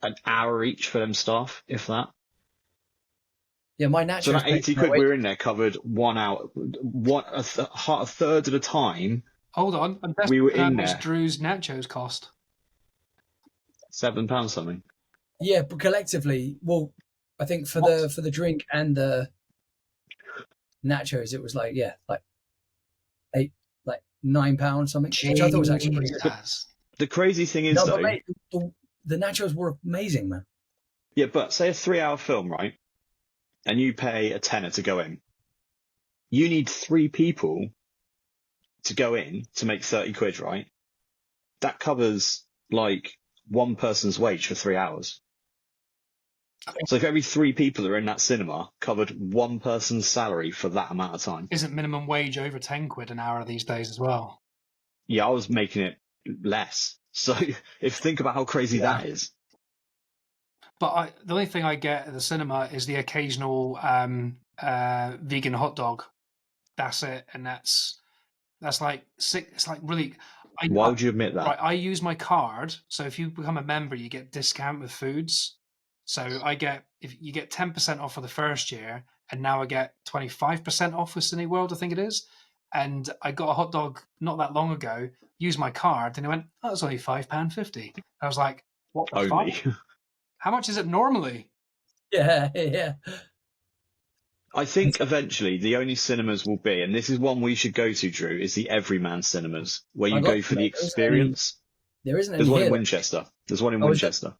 an hour each for them staff, if that. Yeah, my nachos. So that paid 80 for my quid we wait- were in there covered 1 hour, a third of the time, Hold on, I'm We were how in much there. Drew's nachos cost. £7 something. Yeah, but collectively, well, I think for the drink and the nachos, it was like £9 something, which I thought was actually pretty good. Jesus. The crazy thing is No, though, but mate, the nachos were amazing, man. yeah, but say a 3-hour film, right? And you pay a tenner to go in. You need 3 people to go in to make 30 quid, right? That covers like one person's wage for 3 hours. So if every 3 people that are in that cinema covered one person's salary for that amount of time. Isn't minimum wage over 10 quid an hour these days as well? Yeah, I was making it less. So think about how crazy that is. But the only thing I get at the cinema is the occasional vegan hot dog. That's it, and that's like sick. It's like really. Why would you admit that? Right, I use my card, so if you become a member, you get discount with foods. So if you get 10% off for the first year, and now I get 25% off with Cineworld, I think it is. And I got a hot dog not that long ago. Used my card, and it went, "Oh, it's only £5.50." I was like, "What the fuck? How much is it normally?" Yeah. I think eventually the only cinemas will be, and this is one we should go to, Drew, is the Everyman cinemas, where you go for the experience. There's one in Winchester. There's one in Winchester.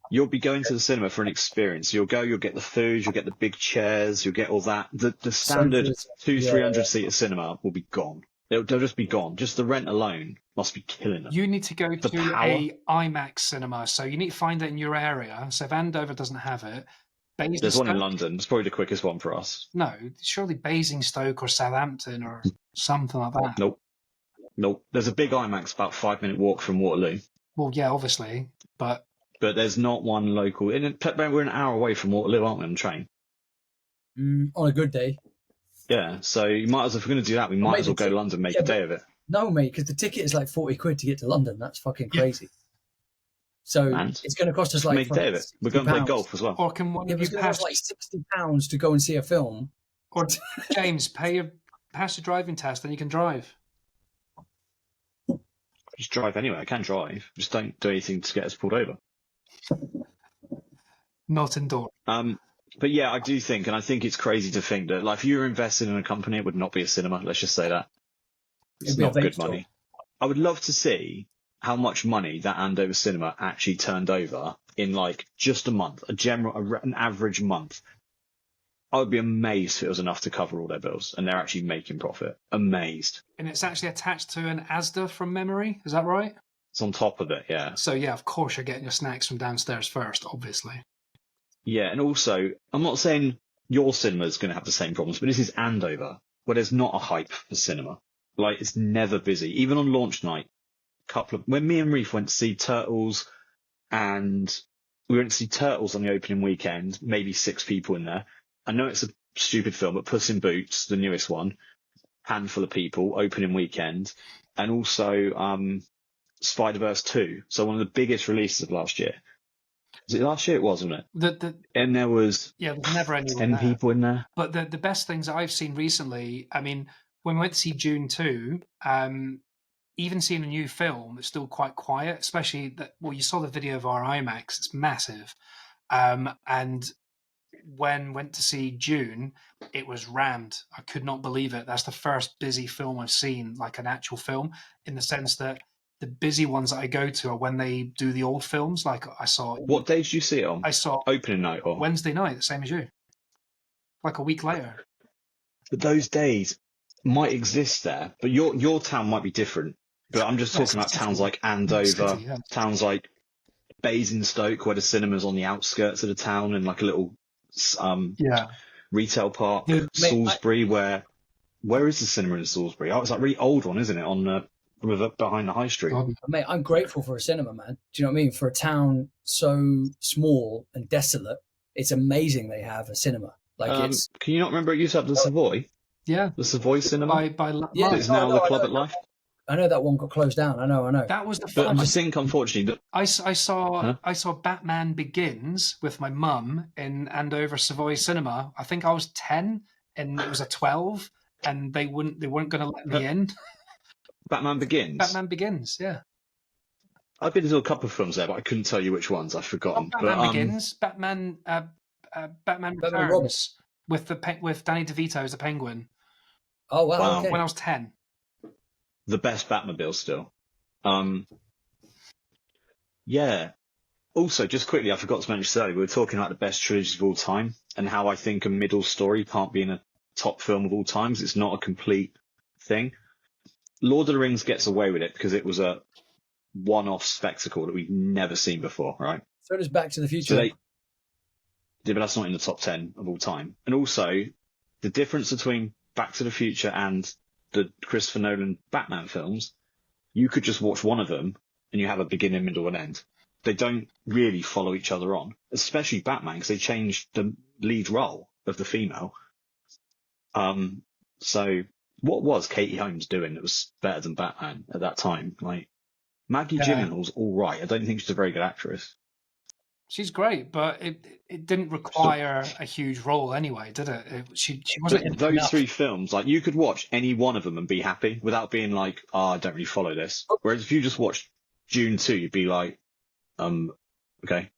You'll be going to the cinema for an experience. You'll get the food, you'll get the big chairs, you'll get all that. The standard 200-300 seater cinema will be gone. They'll just be gone. Just the rent alone must be killing them. You need to go to a IMAX cinema, so you need to find it in your area. So if Andover doesn't have it, there's one in London. It's probably the quickest one for us. No, surely Basingstoke or Southampton or something like that. Nope. There's a big IMAX about 5-minute walk from Waterloo. Well, yeah, obviously, but there's not one local. We're an hour away from Waterloo, aren't we, on the train? On a good day. Yeah, so you might as well, if we're going to do that, we might as well go to London, make a day of it. No, mate, because the ticket is like 40 quid to get to London. That's fucking crazy. So it's going to cost us like make a day of it. We're going to play golf as well. Or can one of you pass like £60 to go and see a film? Or James, pass your driving test, and you can drive. Just drive anyway. I can drive. Just don't do anything to get us pulled over. Not indoor. But yeah, I do think, and I think it's crazy to think that, like, if you were invested in a company, it would not be a cinema. Let's just say that. It's not good money. I would love to see how much money that Andover cinema actually turned over in like just a month, an average month. I would be amazed if it was enough to cover all their bills and they're actually making profit. Amazed. And it's actually attached to an Asda from memory. Is that right? It's on top of it, yeah. So yeah, of course you're getting your snacks from downstairs first, obviously. Yeah, and also, I'm not saying your cinema is going to have the same problems, but this is Andover, where there's not a hype for cinema. Like, it's never busy. Even on launch night, when me and Reef went to see Turtles, and we went to see Turtles on the opening weekend, maybe 6 people in there. I know it's a stupid film, but Puss in Boots, the newest one, handful of people, opening weekend, and also Spider-Verse 2, so one of the biggest releases of last year. Was it last year? It was, wasn't it? And there was there's never anyone 10 people in there. But the best things that I've seen recently, I mean, when we went to see Dune 2, even seeing a new film, it's still quite quiet, especially you saw the video of our IMAX, it's massive. And when went to see Dune, it was rammed. I could not believe it. That's the first busy film I've seen, like an actual film, in the sense that the busy ones that I go to are when they do the old films. Like I saw. What day did you see it on? I saw opening night or Wednesday night, the same as you. Like a week later. But those days might exist there, but your town might be different. But I'm just talking about towns like Andover, towns like Basingstoke, where the cinema's on the outskirts of the town and like a little retail park. Salisbury, where is the cinema in Salisbury? Oh, it's that really old one, isn't it? On the river behind the high street. Mate, I'm grateful for a cinema, man. Do you know what I mean? For a town so small and desolate, it's amazing they have a cinema. Like can you not remember it used to have the Savoy? Yeah. The Savoy cinema? It's now the Club at Life. I know that one got closed down. I know. That was the fun. But I think, unfortunately, I saw Batman Begins with my mum in Andover Savoy Cinema. I think I was 10 and it was a 12, and they weren't going to let me in. Batman Begins. Batman Begins, yeah. I've been to a couple of films there, but I couldn't tell you which ones. I've forgotten. Batman Begins, Batman Returns with Danny DeVito as the Penguin. Oh wow! Okay. When I was 10. The best Batmobile still. Yeah. Also, just quickly, I forgot to mention this earlier, we were talking about the best trilogies of all time and how I think a middle story can't be in a top film of all times. It's not a complete thing. Lord of the Rings gets away with it because it was a one-off spectacle that we've never seen before, right? So does Back to the Future. So yeah, but that's not in the top 10 of all time. And also, the difference between Back to the Future and the Christopher Nolan Batman films, you could just watch one of them and you have a beginning, middle, and end. They don't really follow each other on, especially Batman, because they changed the lead role of the female. So what was Katie Holmes doing that was better than Batman at that time? Like, Maggie Gyllenhaal's all right. I don't think she's a very good actress. She's great, but it didn't require a huge role anyway, did it? She wasn't. Those enough. 3 films, like, you could watch any one of them and be happy without being like, I don't really follow this. Whereas if you just watched Dune 2, you'd be like, okay.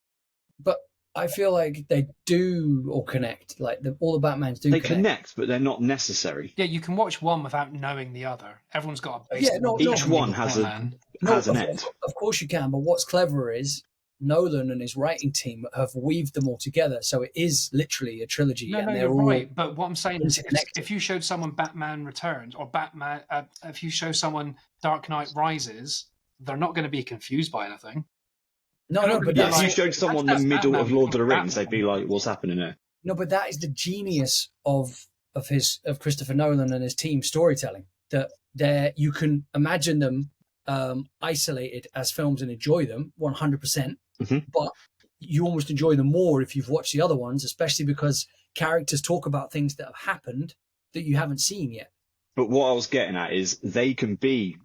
But I feel like they do all connect. Like all the Batmans do. They connect, but they're not necessary. Yeah, you can watch one without knowing the other. Everyone's got a base. Yeah, no, Each one has an end. Of course you can, but what's clever is Nolan and his writing team have weaved them all together, so it is literally a trilogy. No, and no, they're you're all right. But what I'm saying is, interconnected. if you showed someone Batman Returns or Batman, if you show someone Dark Knight Rises, they're not going to be confused by anything. No, but Yeah, that's if you showed someone the that's middle Batman of Lord of the being Rings, they'd be like, what's happening there? no, but that is the genius of Christopher Nolan and his team storytelling. That you can imagine them isolated as films and enjoy them 100%, but you almost enjoy them more if you've watched the other ones, especially because characters talk about things that have happened that you haven't seen yet. But what I was getting at is they can be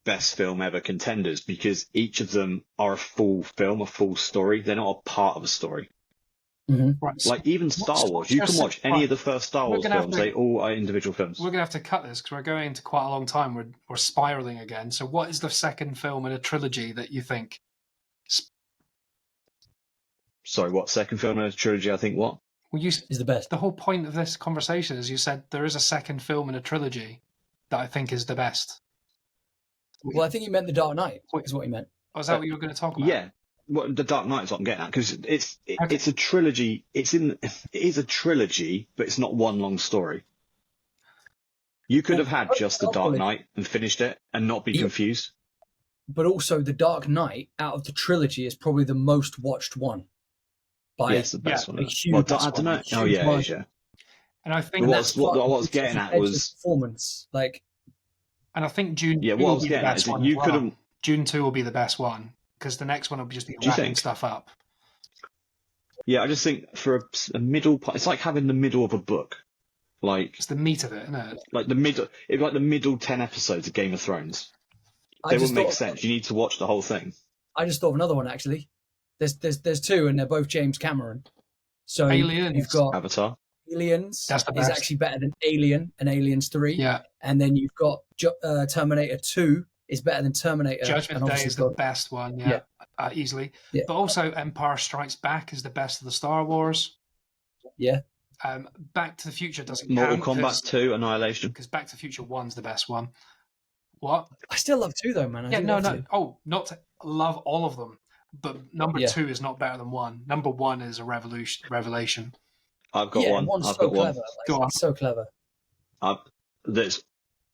best film ever contenders because each of them are a full film, a full story. They're not a part of a story. Right. Like even Star Wars, you can watch any of the first Star Wars films. They all are individual films. We're going to have to cut this because we're going into quite a long time. We're spiraling again. So what is the second film in a trilogy that you think? Sorry, what second film in a trilogy? I think what? Well, Is the best. the whole point of this conversation is you said there is a second film in a trilogy that I think is the best. Well, I think he meant The Dark Knight. Is what he meant. Oh, is that what you were going to talk about? Yeah. Well, The Dark Knight is what I'm getting at because it's a trilogy. It is a trilogy, but it's not one long story. You could have had just The Dark Knight and finished it and not be confused. But also, The Dark Knight out of the trilogy is probably the most watched one. Yeah, it's the best one. a huge Well, I don't know. Oh yeah, it is, yeah. And I think What I was getting at was performance. Like, and I think June. Yeah, 2 what I will was be the getting at best is that one you as could well. have. June 2 will be the best one because the next one will just be Do you wrapping think? stuff up. Yeah, I just think for a middle part, it's like having the middle of a book, like It's the meat of it, isn't it? like the middle, it's like the middle 10 episodes of Game of Thrones. I They just wouldn't make thought- sense. You need to watch the whole thing. I just thought of another one actually. There's two, and they're both James Cameron. So Aliens. you've got Avatar. Aliens That's the is best. actually better than Alien and Aliens 3. Yeah. And then you've got Terminator 2 is better than Terminator. Judgment and Day obviously is the got- best one, Yeah. easily. Yeah. But also Empire Strikes Back is the best of the Star Wars. Yeah. Back to the Future doesn't Mortal count Kombat 2, Annihilation. because Back to the Future 1's the best one. What? I still love 2 though, man. I Yeah, do no, love no. 2. Oh, not to love all of them, but number Yeah. 2 is not better than 1. Number 1 is a revelation. I've got Yeah, one. one's I've so got one. clever. Like, Go on. it's so clever. That's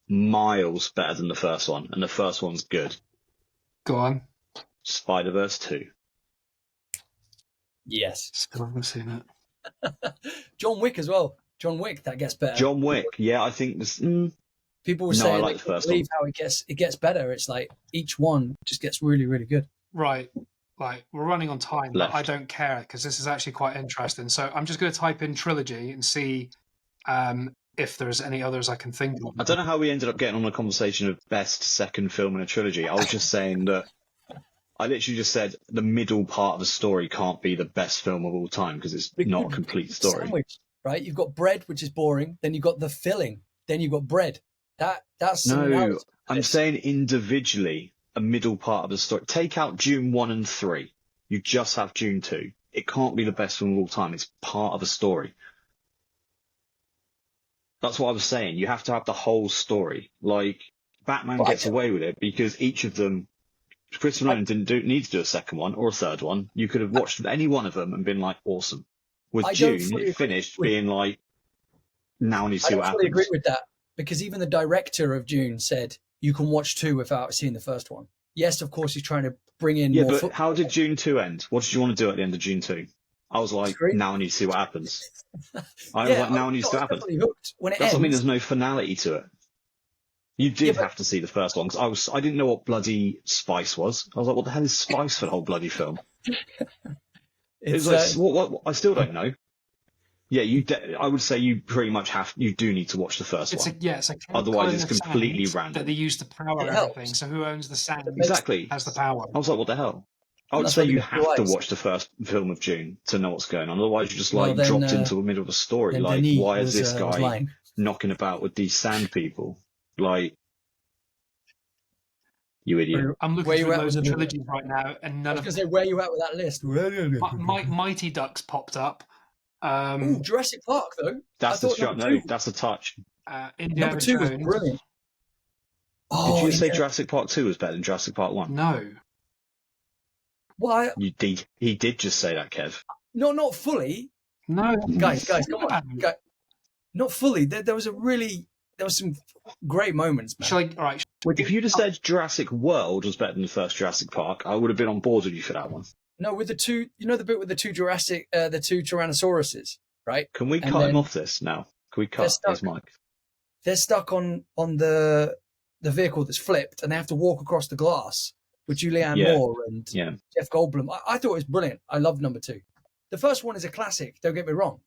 miles better than the first one, and the first one's good. Go on. Spider-Verse 2. Yes. Still haven't seen it. John Wick as well. John Wick, that gets better. John Wick. Yeah, I think this. People were No, I saying like they the couldn't first believe how it gets better. It's like each one just gets really, really good. Right. Like, we're running on time, but Left. I don't care because this is actually quite interesting. So I'm just going to type in trilogy and see if there's any others I can think of. I don't know how we ended up getting on a conversation of best second film in a trilogy. I was just saying that I literally just said the middle part of the story can't be the best film of all time because it's not a complete story. Sandwich, right? You've got bread, which is boring. Then you've got the filling. Then you've got bread. That's No, I'm saying individually a middle part of the story. Take out Dune 1 and 3. You just have Dune 2. It can't be the best film of all time. It's part of a story. That's what I was saying. You have to have the whole story. Like, Batman gets away with it because each of them, Christopher Nolan didn't need to do a second one or a third one. You could have watched any one of them and been like, awesome. With I don't Dune, fully it finished agree. being like, now I need to I see don't what fully agree happens. with that because even the director of Dune said you can watch 2 without seeing the first one. yes, of course, he's trying to bring in Yeah, more but football. how did June 2 end? What did you want to do at the end of June 2? I was like, Great. now I need to see what happens. I was like, now I need to see what happens. Definitely hooked. When it That's what I mean. ends, There's no finality to it. You did have to see the first one because I didn't know what bloody spice was. I was like, what the hell is spice for the whole bloody film? it's Like, what? I still don't know. Yeah, I would say you pretty much you do need to watch the first one. It's a Otherwise, it's coin of completely sand random. that they use to power It everything. helps. So who owns the sand Exactly. has the power. I was like, what the hell? I would That's say why they you got have to blue eyes. watch the first film of June to know what's going on. Otherwise, you're just Well, like then, dropped into the middle of a story. then Like, Denis why is was, this was guy lying. knocking about with these sand people? Like, you idiot. I'm Where looking you through at loads of with the- trilogies right now, and I none was of going to say, where you at with that list? Mighty Ducks popped up. Ooh, Jurassic Park, though. That's I the thought shot. number No, two- that's a touch. Indiana Number 2 was Jones. brilliant. Did Oh, you say Indiana- Jurassic Park 2 was better than Jurassic Park 1? No. Well, He did just say that, Kev. no, not fully. No. Guys, come on. Guys, not fully. There was some great moments, man. All right. If you'd have said Jurassic World was better than the first Jurassic Park, I would have been on board with you for that one. No, with the two, the bit with the two the two Tyrannosauruses, right? Can we And cut him then off this now? Can we cut stuck. his mic? They're stuck on the vehicle that's flipped, and they have to walk across the glass with Julianne Yeah. Moore and Yeah. Jeff Goldblum. I thought it was brilliant. I loved number 2. The first one is a classic. Don't get me wrong,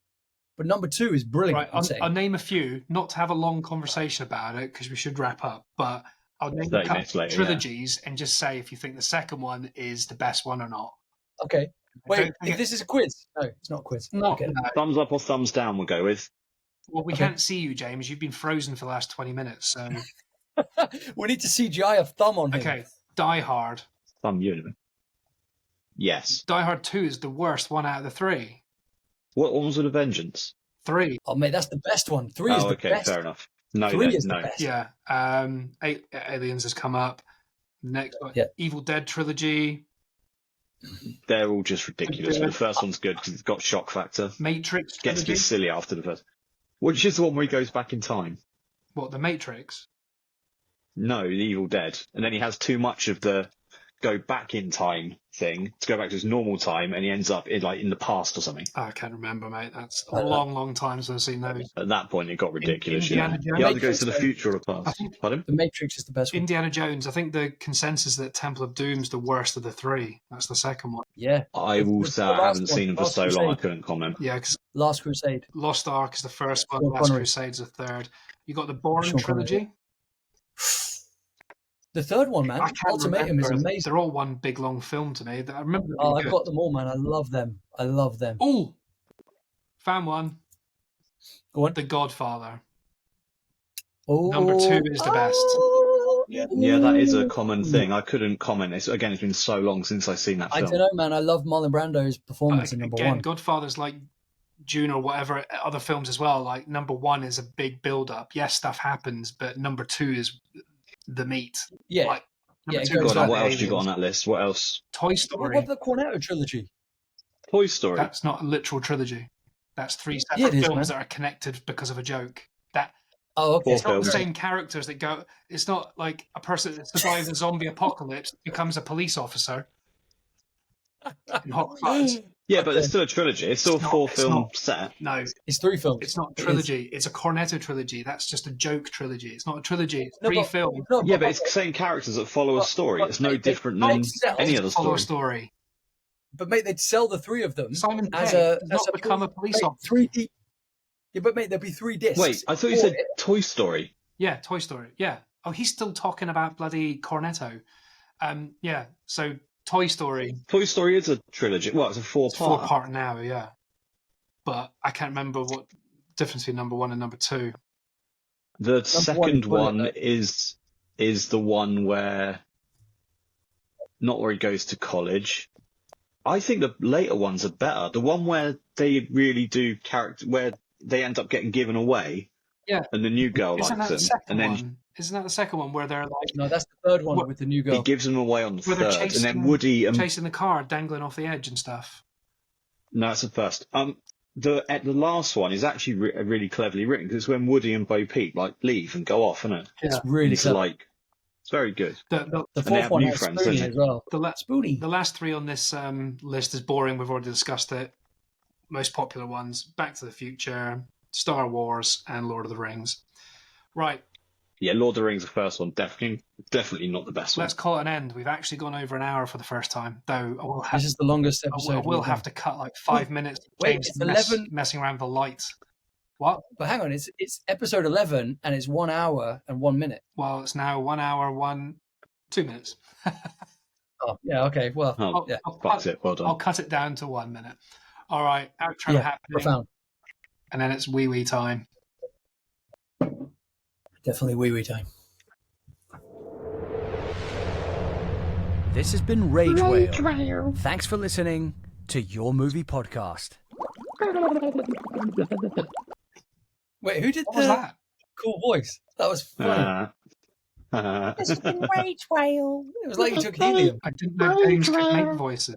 but number 2 is brilliant. Right. I'm saying. I'll name a few, not to have a long conversation about it because we should wrap up. But I'll name a 30 couple minutes later, trilogies and just say if you think the second one is the best one or not. Okay. Wait, don't think if this is a quiz. No, it's not a quiz. No. Okay. Thumbs up or thumbs down we'll go with. Well, we Okay. can't see you, James. You've been frozen for the last 20 minutes. So We need to CGI a thumb on him. okay, Die Hard. Thumb you. Yes. Die Hard 2 is the worst one out of the 3. What one was with a vengeance? 3. Oh, mate, that's the best one. 3 is Oh, the okay, best. fair enough. No, 3 then, is no. the best. Yeah. Aliens has come up. Next one. Yeah. Evil Dead trilogy. They're all just ridiculous. But the first one's good because it's got shock factor. Matrix Gets a trilogy. bit silly after the first. Which is the one where he goes back in time. What, the Matrix? No, the Evil Dead. And then he has too much of the go back in time thing to go back to his normal time, and he ends up in the past or something. I can't remember, mate. That's a long time since I've seen those. At that point, it got ridiculous. Indiana He Jones. either goes to the future or the past. Pardon? The Matrix is the best one. Indiana Jones, I think the consensus is that Temple of Doom's the worst of the 3. That's the second one. Yeah. I will The say I last haven't one, seen him for Last so long. I Crusade. couldn't comment. Yeah, because Last Crusade. Lost Ark is the first one, Sean Last Connery. Crusade's the third. You got the Bourne Sean Connery. trilogy. The third one, man. I can't Ultimatum is remember. amazing. They're all one big long film to me. I remember them Oh, being I've good. got them all, man. I love them. Oh, found one. Go on. The Godfather. Oh, Number 2 is the best. Yeah, that is a common thing. I couldn't comment. It's been so long since I've seen that I film. don't know, man. I love Marlon Brando's performance in number Again, 1. Godfather's like Dune or whatever other films as well. Like number 1 is a big build up. Yes, stuff happens, but number 2 is the meat. Yeah. Like, number Yeah, it 2 goes is God, like what else you Aliens. got on that list? What else? Toy What Story. about the Cornetto trilogy? Toy Story. That's not a literal trilogy. That's 3 separate Yeah, it is, films man. that are connected because of a joke. That Oh, okay. Four it's not the films. same characters that go. It's not like a person that survives a zombie apocalypse becomes a police officer in Hot Fuzz. Yeah, but it's still a trilogy. It's still It's a not- 4-film not. set. No, It's 3 films. it's not a It is. trilogy. It's a Cornetto trilogy. That's just a joke trilogy. It's not a trilogy. It's No, 3 but- films. No, Yeah, but it's the same characters that follow a story. It's no different than any other Follow a story. story. But mate, they'd sell the 3 of them Simon as Pegg a does not become a police mate, officer. 3D. Yeah, but mate, there'd be 3 discs. Wait, I thought you for said it. Toy Story. Yeah, Toy Story. Yeah. Oh, he's still talking about bloody Cornetto. Yeah. So Toy Story. Toy Story is a trilogy. Well, it's a It's 4-part. 4-part now. Yeah. But I can't remember what difference between number 1 and number 2. The second brilliant, one though. is the one where, not where he goes to college. I think the later ones are better. The one where they really do where they end up getting given away. Yeah. And the new girl Isn't that likes the them, second and then one? Isn't that the second one where they're like No, that's the third one What- with the new he girl. gives them away on the where they're third, and chasing, then Woody and chasing the car, dangling off the edge and stuff? no, it's the first. The last one is actually really cleverly written because it's when Woody and Bo Peep leave and go off, isn't it? It's really Into clever. like It's very good. The The And they fourth have one new has friends, Spoonie don't they? as well. the, la- Spoonie. the last three on this list is boring. We've already discussed it. Most popular ones: Back to the Future, Star Wars, and Lord of the Rings. Right. Yeah, Lord of the Rings, the first one, definitely not the best one. Let's call it an end. We've actually gone over an hour for the first time, though. I will have, This is the longest I episode. will we've have done. to cut like 5 minutes. To Wait, James it's 11 messing around with the lights. What? But hang on, it's episode 11 and it's 1 hour and 1 minute. Well, it's now 1 hour, 2 minutes. Oh, yeah, okay. Well, Oh, yeah. fucked it. Well done. I'll cut it down to 1 minute. All right, outro Yeah, happening, profound. and then it's wee time. Definitely wee time. This has been Rage Whale. Thanks for listening to Your Movie Podcast. Wait, who did What was that? cool voice? That was funny. This has been Rage Whale. It was like you took helium. I didn't know James could make voices.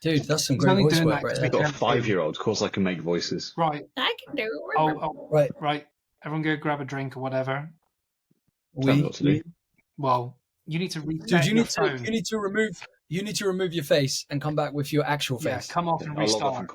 Dude, that's some He's great only voice doing work that right 'cause there. we I've got a can't 5-year-old. Of course I can make voices. Right. I can do it. Oh, Right. right. Everyone go grab a drink or whatever. Tell me what to do. Well, you need to reset Dude, your phone. you need to remove your face and come back with your actual Yeah, face. come off and I'll log off restart. and